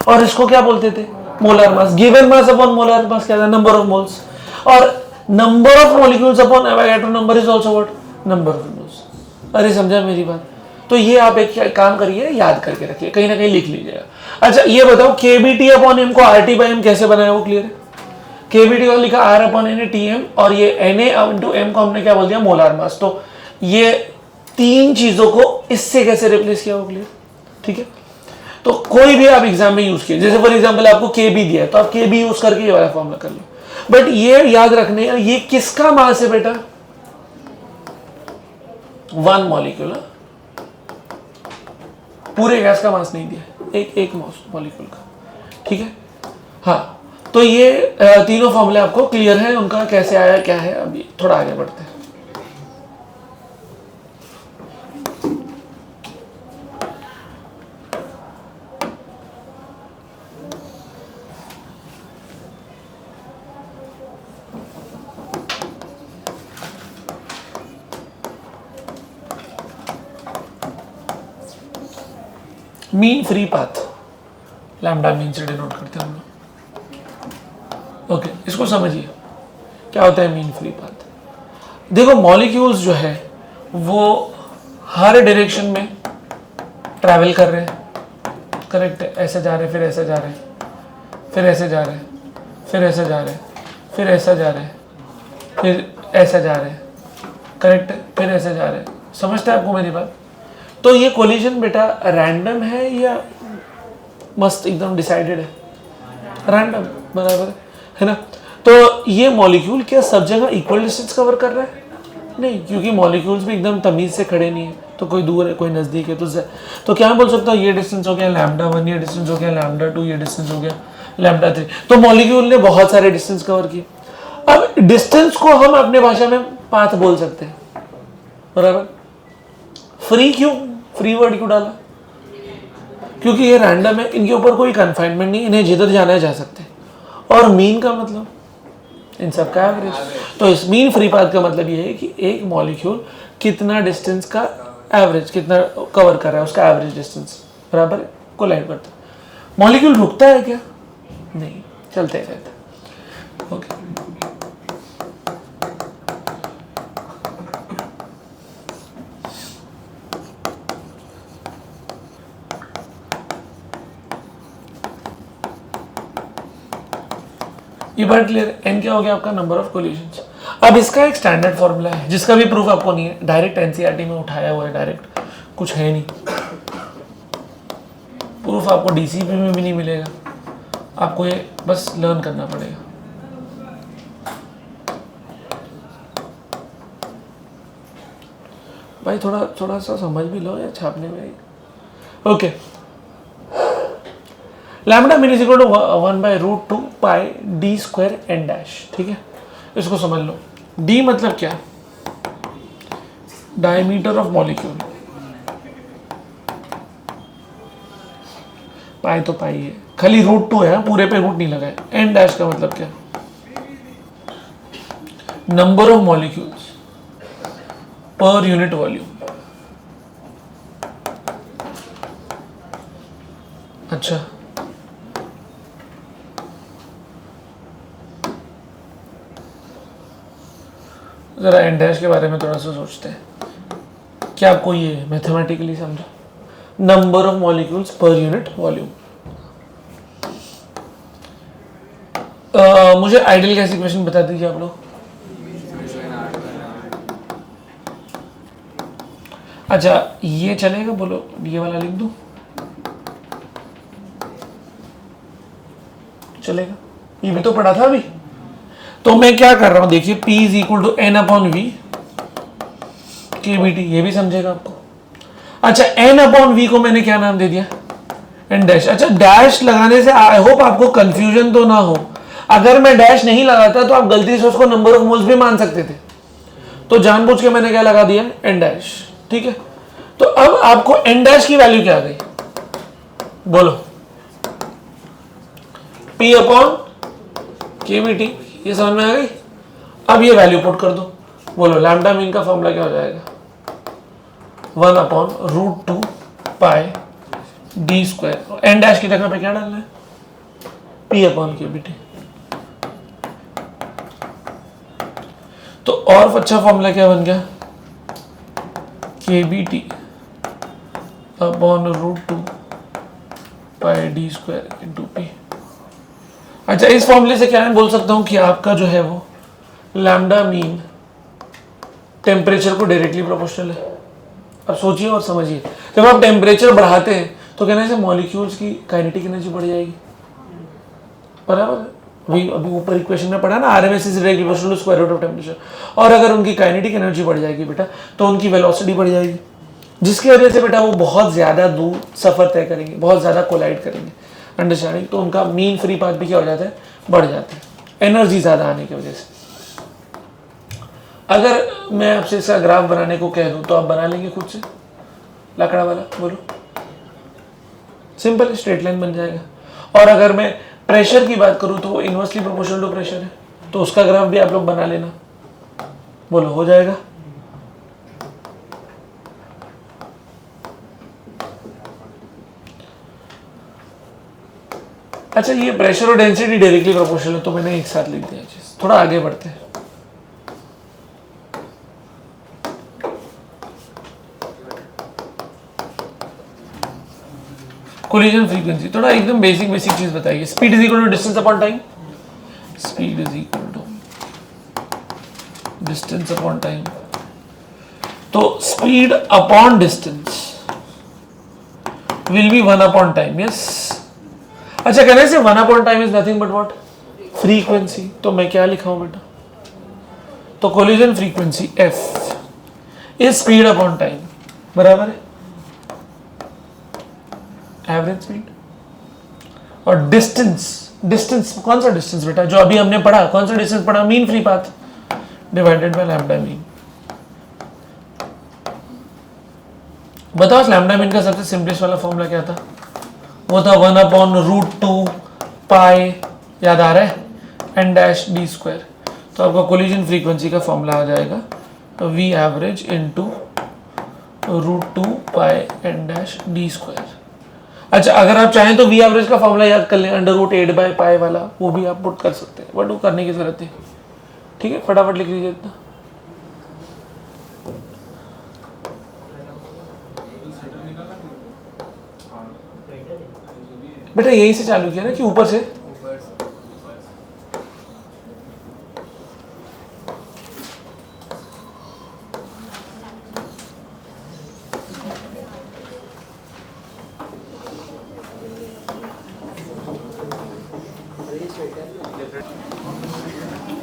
और इसको क्या बोलते थे, molar mass. Given mass upon molar मास क्या था, नंबर ऑफ मोल्स, और number of molecules upon Avogadro number is also what, number of moles. अरे समझा मेरी बात। तो ये आप एक काम करिए, याद करके रखिए, कहीं ना कहीं लिख लीजिएगा। अच्छा, ये बताओ kBT/m को RT/m कैसे बनाया, वो क्लियर है। kBT को लिखा R/Na Tm, और ये Na/m को हमने क्या बोल दिया, मोलार मास। तो ये तीन चीजों को इससे कैसे रिप्लेस किया, वो क्लियर, ठीक है। तो कोई भी आप एग्जाम में यूज किए, जैसे फॉर एग्जांपल आपको Kb दिया है तो आप Kb यूज करके ये वाला फॉर्मूला कर लो। बट ये याद रखने, ये किसका मास है बेटा, वन मॉलिक्यूल, पूरे गैस का मास नहीं दिया, एक मॉलिक्यूल का, ठीक है। हाँ, तो ये तीनों फॉर्मूले आपको क्लियर है, उनका कैसे आया क्या है। अभी थोड़ा आगे बढ़ते हैं। Mean free path, lambda mean से डिनोट करते हैं हम लोग। ओके, इसको समझिए क्या होता है मीन फ्री पाथ। देखो, मॉलिक्यूल्स जो है वो हर डायरेक्शन में ट्रैवल कर रहे हैं, करेक्ट है। ऐसे जा रहे हैं, फिर ऐसे जा रहे हैं, फिर ऐसे जा रहे हैं, फिर ऐसे जा रहे हैं, फिर ऐसा जा रहे हैं, फिर ऐसे जा रहे हैं, करेक्ट है, फिर ऐसे जा रहे हैं। समझते हैं आपको मेरी बात। तो ये कोलिजन बेटा रैंडम है या मस्त एकदम डिसाइडेड है, रैंडम, बराबर है ना। तो ये मॉलिक्यूल क्या सब जगह इक्वल डिस्टेंस कवर कर रहा है, नहीं, क्योंकि मॉलिक्यूल्स भी एकदम तमीज से खड़े नहीं है, तो कोई दूर है कोई नजदीक है। तो क्या बोल सकता हूँ, ये डिस्टेंस हो गया λ1, ये डिस्टेंस हो गया λ2, ये डिस्टेंस हो गया λ3। तो मॉलिक्यूल ने बहुत सारे डिस्टेंस कवर किए। अब डिस्टेंस को हम अपने भाषा में पाथ बोल सकते हैं, बराबर। फ्री क्यों, फ्री वर्ड क्यों डाला, क्योंकि ये रैंडम है, इनके ऊपर कोई कन्फाइनमेंट नहीं, इन्हें जिधर जाना है जा सकते हैं। और मीन का मतलब इन सब का एवरेज। तो इस मीन फ्री पाथ का मतलब ये है कि एक मॉलिक्यूल कितना डिस्टेंस का एवरेज, कितना कवर कर रहा है, उसका एवरेज डिस्टेंस बराबर कोलाइड करता है। मॉलिक्यूल रुकता है क्या, नहीं, चलते रहता है। ओके, ये बात क्लियर है। एन क्या हो गया आपका, नंबर ऑफ कोलिजन्स। अब इसका एक स्टैंडर्ड फॉर्मूला है जिसका भी प्रूफ आपको नहीं है, डायरेक्ट एनसीईआरटी में उठाया हुआ है, डायरेक्ट कुछ है नहीं, प्रूफ आपको डीसीपी में भी नहीं मिलेगा, आपको ये बस लर्न करना पड़ेगा। भाई थोड़ा थोड़ा सा समझ भी लो या छापने में। Okay, lambda mean is equal to 1/√2 pi d square n dash. ठीक है, इसको समझ लो। डी मतलब क्या? Diameter of molecule. पाई तो पाई है, खाली √2 है, पूरे पे रूट नहीं लगा है। एन डैश का मतलब क्या? Number of molecules per unit volume. अच्छा, जरा एन डैश के बारे में थोड़ा सा सोचते हैं। क्या आपको ये मैथमेटिकली समझा? Number of molecules per unit volume. मुझे आइडियल गैस इक्वेशन बता दीजिए आप लोग। अच्छा, ये चलेगा? बोलो, ये वाला लिख दूं? चलेगा? ये भी तो पढ़ा था अभी। तो मैं क्या कर रहा हूं, देखिए, P is equal to n upon v KBT, ये भी समझेगा आपको। अच्छा, एन अपॉन वी को मैंने क्या नाम दे दिया? N dash. अच्छा, डैश लगाने से आई होप आपको कंफ्यूजन तो ना हो। अगर मैं डैश नहीं लगाता तो आप गलती से उसको नंबर ऑफ मोल्स भी मान सकते थे, तो जानबूझ के मैंने क्या लगा दिया? N dash. ठीक है, तो अब आपको एन डैश की वैल्यू क्या आ गई? बोलो, P अपॉन KBT, ये समझ में आ गई? अब ये वैल्यू पुट कर दो। बोलो, लैम्डा मीन का फॉर्मूला क्या हो जाएगा? 1/√2 pi d square. N dash की जगह पे क्या डालना है? P upon KBT। तो और अच्छा फॉर्मूला क्या बन गया? KBT अपॉन √2 पाई डी स्क्वायर इंटू P। अच्छा, इस फॉर्मूले से क्या मैं बोल सकता हूं कि आपका जो है वो लैम्डा मीन टेम्परेचर को डायरेक्टली प्रोपोर्शनल है। अब सोचिए और समझिए, जब आप टेम्परेचर बढ़ाते हैं तो कहने से मॉलिक्यूल्स की काइनेटिक एनर्जी बढ़ जाएगी, बराबर? वही अभी ऊपर इक्वेशन में पढ़ा ना, RMS is directly proportional to square root of temperature. और अगर उनकी काइनेटिक एनर्जी बढ़ जाएगी बेटा, तो उनकी वेलोसिटी बढ़ जाएगी, जिसकी वजह से बेटा वो बहुत ज़्यादा दूर सफ़र तय करेंगे, बहुत ज़्यादा कोलाइड करेंगे, अंडरस्टैंडिंग? तो उनका मीन फ्री पाथ भी क्या हो जाता है? बढ़ जाता है, एनर्जी ज़्यादा आने की वजह से। अगर मैं आपसे इसका ग्राफ बनाने को कह दूं तो आप बना लेंगे खुद से? लकड़ा वाला, बोलो। सिंपल, स्ट्रेट लाइन बन जाएगा। और अगर मैं प्रेशर की बात करूं तो वो इनवर्सली प्रोपोर्शनल टू प्रेशर है, तो उसका ग्राफ भी आप लोग बना लेना। बोलो, हो जाएगा? अच्छा, ये प्रेशर और डेंसिटी डायरेक्टली प्रोपोर्शनल है, तो मैंने एक साथ लिख दिया चीज। थोड़ा आगे बढ़ते हैं। कोलिजन फ्रीक्वेंसी, थोड़ा एकदम बेसिक चीज बताइए। Speed is equal to distance upon time. Speed is equal to distance upon time. तो speed upon distance will be 1 upon time. Yes. अच्छा, कहने से 1 upon time is nothing but what? Frequency. तो मैं क्या लिखा हूं बेटा? तो collision frequency F is speed upon time, बराबर है एवरेज स्पीड। और डिस्टेंस कौन सा डिस्टेंस बेटा? जो अभी हमने पढ़ा, कौन सा डिस्टेंस पढ़ा? Mean free path divided by lambda mean. बताओ, लैम्डा मीन का सबसे सिंपलेस्ट वाला फॉर्मूला क्या था? वो था 1/√2 पाई, याद आ रहा है? N dash d square. तो आपका कोलिजन फ्रीक्वेंसी का फॉर्मूला आ जाएगा V average into √2 pi n dash d square. अच्छा, अगर आप चाहें तो V एवरेज का फॉर्मूला याद कर लें, √8/पाई वाला, वो भी आप पुट कर सकते हैं, बट वो करने की जरूरत है। ठीक है, फटाफट लिख लीजिए इतना। बेटा यहीं से चालू किया ना कि ऊपर से?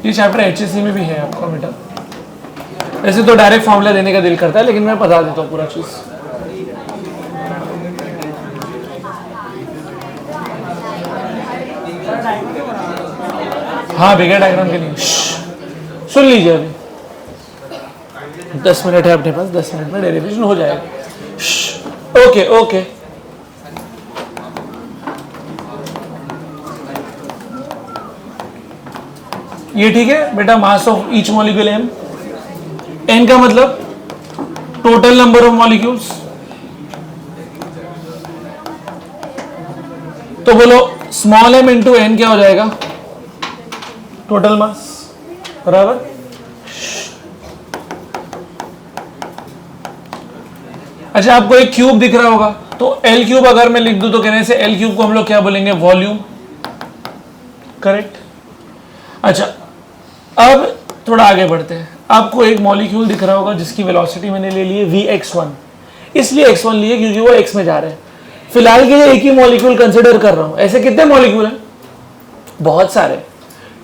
ये चैप्टर HSC में भी है आपका बेटा। वैसे तो डायरेक्ट फॉर्मूला देने का दिल करता है, लेकिन मैं बता देता हूँ पूरा चीज। हाँ बिगर डायग्राम के लिए सुन लीजिए, अभी 10 मिनट है अपने पास, 10 मिनट में डेरिवेशन हो जाएगा। ओके ओके, ये ठीक है बेटा। Mass of each molecule m, n का मतलब टोटल नंबर ऑफ मॉलिक्यूल्स। तो बोलो स्मॉल m इंटू n क्या हो जाएगा? टोटल मास, बराबर। अच्छा, आपको एक क्यूब दिख रहा होगा, तो L क्यूब अगर मैं लिख दूं तो कहने से L क्यूब को हम लोग क्या बोलेंगे? Volume, correct. अच्छा, अब थोड़ा आगे बढ़ते हैं। आपको एक मॉलिक्यूल दिख रहा होगा जिसकी वेलोसिटी मैंने ले ली है Vx1, इसलिए x1 लिए क्योंकि वो x में जा रहे हैं। फिलहाल के लिए एक ही मॉलिक्यूल कंसिडर कर रहा हूं। ऐसे कितने मॉलिक्यूल हैं? बहुत सारे,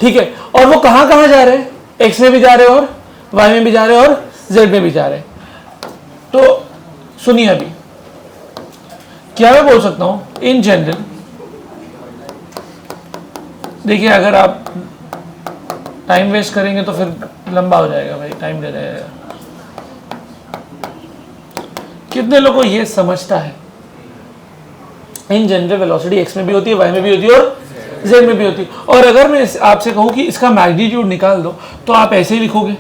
ठीक है। और वो कहां कहां जा रहे हैं? x में भी जा रहे हैं और y में भी जा रहे हैं और z में भी जा रहे हैं। तो सुनिए, अभी क्या मैं बोल सकता हूं इन जनरल। देखिए, अगर आप टाइम वेस्ट करेंगे तो फिर लंबा हो जाएगा भाई, टाइम दे जाएगा। कितने लोगों को ये समझता है इन जनरल वेलोसिटी x में भी होती है, y में भी होती है और z में भी होती है। और अगर मैं आपसे कहूं कि इसका मैग्नीट्यूड निकाल दो, तो आप ऐसे ही लिखोगे।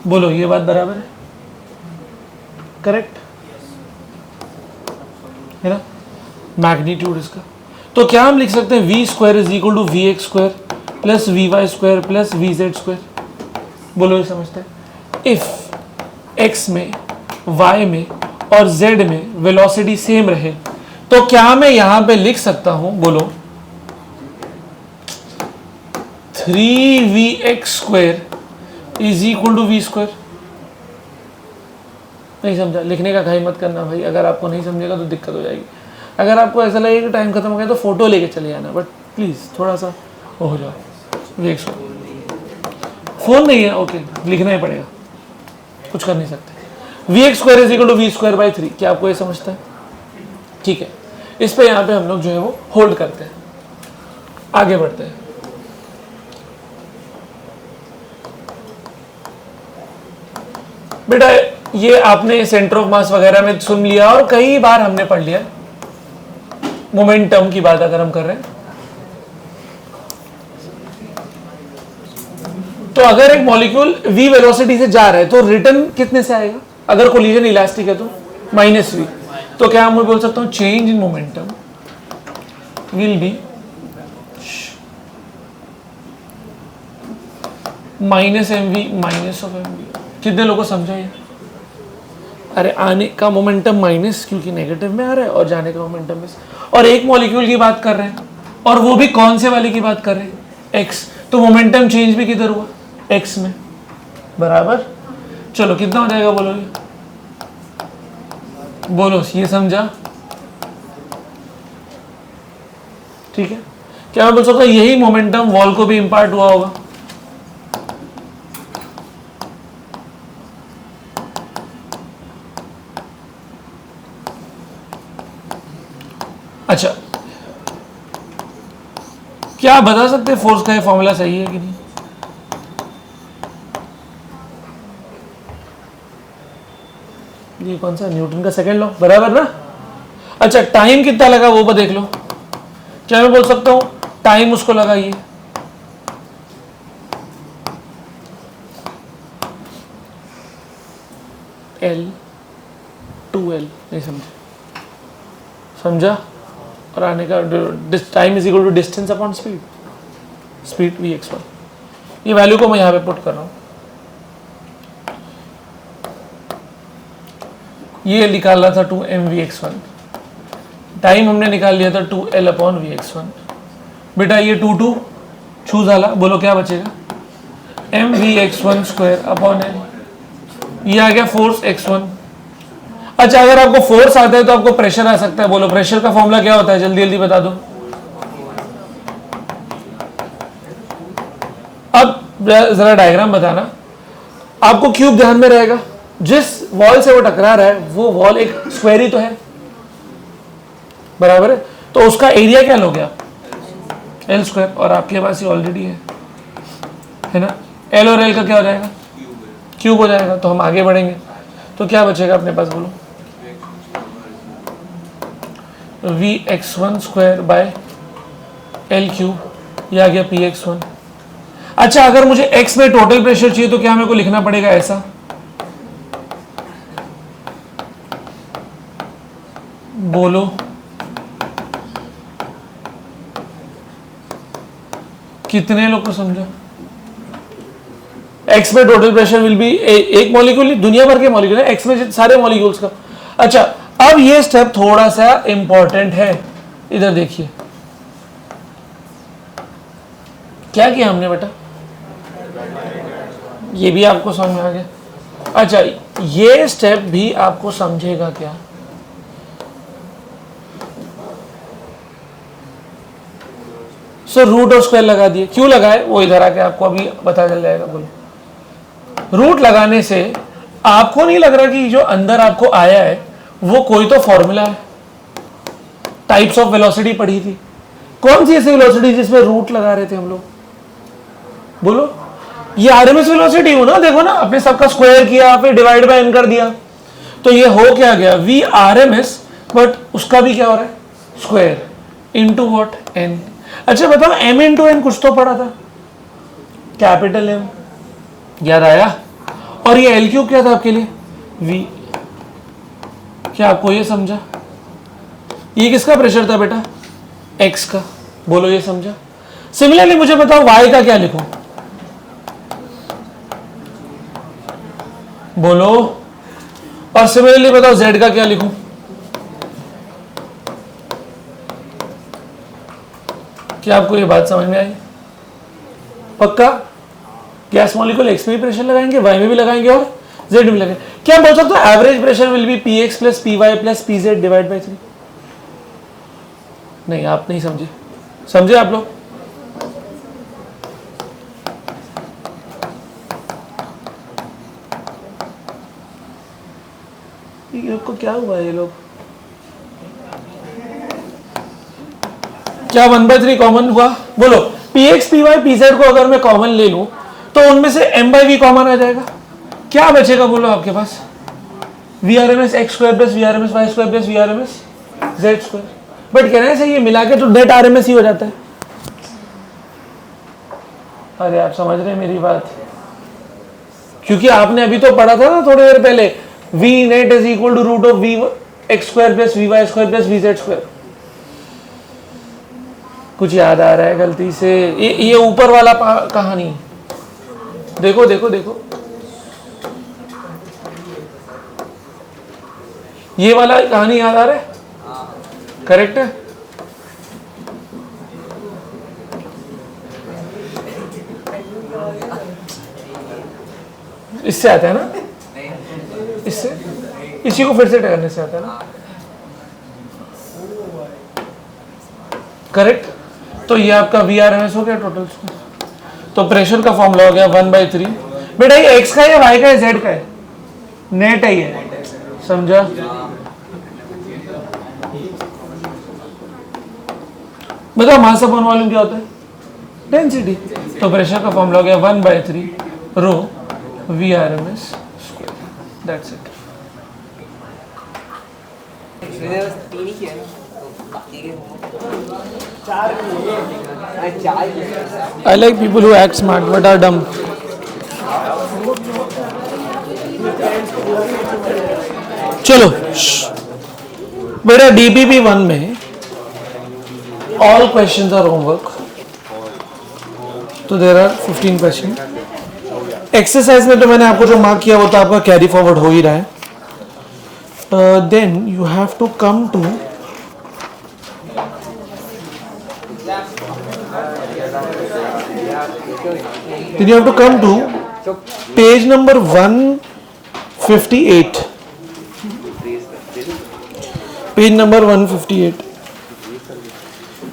बोलो, ये बात बराबर है? करेक्ट है ना? मैग्नीट्यूड इसका। तो क्या हम लिख सकते हैं? v square is equal to v x square plus v y square plus v z square. बोलो, ये समझते हैं? इफ x में, y में और z में वेलोसिटी सेम रहे, तो क्या मैं यहां पे लिख सकता हूं? बोलो, 3vx square is equal to v square. नहीं समझा? लिखने का घाई मत करना भाई, अगर आपको नहीं समझेगा तो दिक्कत हो जाएगी। अगर आपको ऐसा लगे कि टाइम खत्म हो गया तो फोटो लेके चले जाना, बट प्लीज थोड़ा सा वो हो जाओ। वी फोन नहीं है, ओके, लिखना ही पड़ेगा, कुछ कर नहीं सकते। V x square is equal to v square by 3। क्या आपको ये समझता है? ठीक है, इस पे यहाँ पे हम लोग जो है वो होल्ड करते हैं, आगे बढ़ते हैं। बेटा, ये आपने सेंटर ऑफ मास वगैरह में सुन लिया और कई बार हमने पढ़ लिया। मोमेंटम की बात अगर हम कर रहे हैं, तो अगर एक मॉलिक्यूल v वेलोसिटी से जा रहा है तो रिटर्न कितने से आएगा? अगर कोलिजन इलास्टिक है तो -v। तो क्या मैं बोल सकता हूं change in momentum will be -mv minus of mv। कितने लोगों को समझा ये? अरे, आने का मोमेंटम माइनस क्योंकि नेगेटिव में आ रहा है और जाने का मोमेंटम में। और एक मॉलिक्यूल की बात कर रहे हैं, और वो भी कौन से वाले की बात कर रहे हैं? x। तो मोमेंटम चेंज भी किधर हुआ? x में, बराबर। चलो, कितना हो जाएगा? बोलो, बोलो, ये समझा? ठीक है। क्या मैं बोल सकता हूं यही मोमेंटम वॉल को भी इंपार्ट हुआ होगा? अच्छा, क्या आप बता सकते हैं फोर्स का ये फॉर्मूला सही है कि नहीं? ये कौन सा? न्यूटन का सेकंड लॉ, बराबर ना? अच्छा, टाइम कितना लगा वो देख लो। क्या मैं बोल सकता हूं टाइम उसको लगाइए, L 2L। नहीं समझे? समझा? और आने का time is equal to distance upon speed, speed Vx1। ये वैल्यू को मैं यहाँ पे पुट कर रहा हूँ। ये निकालना था 2mVx1, टाइम हमने निकाल लिया था 2L अपॉन Vx1। बेटा, ये 2 छू झाला, बोलो क्या बचेगा? mVx1 square upon L। ये आ गया फोर्स x1। अच्छा, अगर आपको फोर्स आता है तो आपको प्रेशर आ सकता है। बोलो, प्रेशर का फॉर्मूला क्या होता है? जल्दी जल्दी बता दो। जरा डायग्राम बताना। आपको क्यूब ध्यान में रहेगा, जिस वॉल से वो टकरा रहा है वो वॉल एक स्क्वायर ही तो है, बराबर है, तो उसका एरिया क्या लोगे आप, एल स्क्वायर, और आपके पास ये ऑलरेडी है ना, एल और एल का क्या हो जाएगा, क्यूब हो जाएगा। तो हम आगे बढ़ेंगे तो क्या बचेगा अपने पास, बोलो, v x one square by l cube, ये आ गया पी एक्स वन। अच्छा, अगर मुझे x में टोटल प्रेशर चाहिए तो क्या मेरे को लिखना पड़ेगा ऐसा, बोलो, कितने लोग को समझा, x में टोटल प्रेशर विल बी एक मॉलिक्यूल, दुनिया भर के मॉलिक्यूल है, x में सारे मॉलिक्यूल्स का। अच्छा, अब ये स्टेप थोड़ा सा इंपॉर्टेंट है, इधर देखिए क्या किया हमने बेटा, ये भी आपको समझ में आ गया। अच्छा, ये स्टेप भी आपको समझेगा क्या, सो रूट और स्क्वायर लगा दिए, क्यों लगाए वो इधर आके आपको अभी पता चल जाएगा। बोलो, रूट लगाने से आपको नहीं लग रहा कि जो अंदर आपको आया है वो कोई तो फॉर्मूला है, टाइप्स ऑफ वेलोसिटी पढ़ी थी, कौन सी ऐसी वेलोसिटी जिसमें रूट लगा रहे थे हम लोग, बोलो, ये आरएमएस वेलोसिटी हो ना, देखो ना, आपने सबका स्क्वायर किया फिर डिवाइड बाय एन कर दिया, तो ये हो क्या गया, v r m s, but उसका भी क्या हो रहा है, स्क्वायर इनटू व्हाट, एन। अच्छा बताओ, एम इनटू एन कुछ तो पढ़ा था, कैपिटल एम, याद आया, और ये एल क्यूब क्या था आपके लिए, वी, क्या आपको ये समझा, ये किसका प्रेशर था बेटा, एक्स का, बोलो ये समझा। सिमिलरली मुझे बताओ वाई का क्या लिखूं, बोलो, और सिमिलरली बताओ z का क्या लिखूं, क्या आपको ये बात समझ में आई, पक्का, गैस मॉलिक्यूल x में भी प्रेशर लगाएंगे, y में भी लगाएंगे और z में भी लगाएंगे। क्या बोल सकते हो, average pressure will be px plus py plus pz divide by 3, नहीं आप नहीं समझे, समझे आप लोग, ये लोग को क्या हुआ, ये लोग क्या 1/3 कॉमन हुआ, बोलो, px py pz को अगर मैं कॉमन ले लूं तो उनमें से m/v कॉमन आ जाएगा, क्या बचेगा बोलो आपके पास, VRMS x square plus VRMS y square plus VRMS z square, but कहने से ये मिला के तो नेट RMS ही हो जाता है। अरे आप समझ रहे हैं मेरी बात, क्योंकि आपने अभी तो पढ़ा था ना थोड़ी देर पहले, V net is equal to root of V x square plus Vy square plus Vz square, कुछ याद आ रहा है गलती से, ये ऊपर वाला कहानी देखो देखो देखो, ये वाला कहानी याद आ रहा है, करेक्ट है, इससे आता है ना, इससे, इसी को फिर से करने से आता है ना, करेक्ट। तो ये आपका VRMS हो गया टोटल, तो प्रेशर का फॉर्मूला हो गया 1/3, बेटा ये x का है, y का है, z का है, नेट है ये, समझा, बताओ मास अपॉन वॉल्यूम क्या होता है, डेंसिटी, तो प्रेशर का फॉर्मूला हो गया 1/3 रो VRMS square, that's it. I like people who act smart but are dumb. चलो बेटा, DPP 1 में all questions are homework, तो there are 15 questions. एक्सरसाइज में तो मैंने आपको जो मार्क किया वो तो आपका कैरी फॉरवर्ड हो ही रहा है. Then you have to come to then you have to come to page number 158. Page number 158.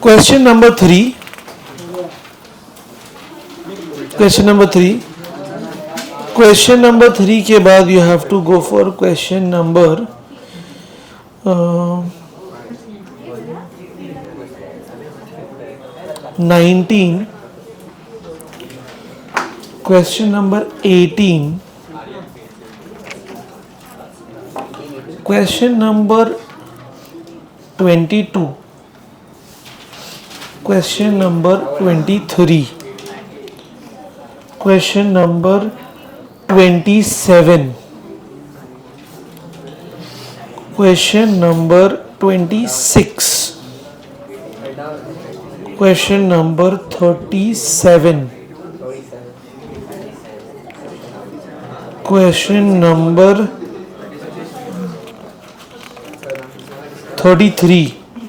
Question number 3. Question number 3. Question number 3 के बाद you have to go for question number 19, question number 18, question number 22, question number 23, question number 27, question number 26, question number 37, question number 33,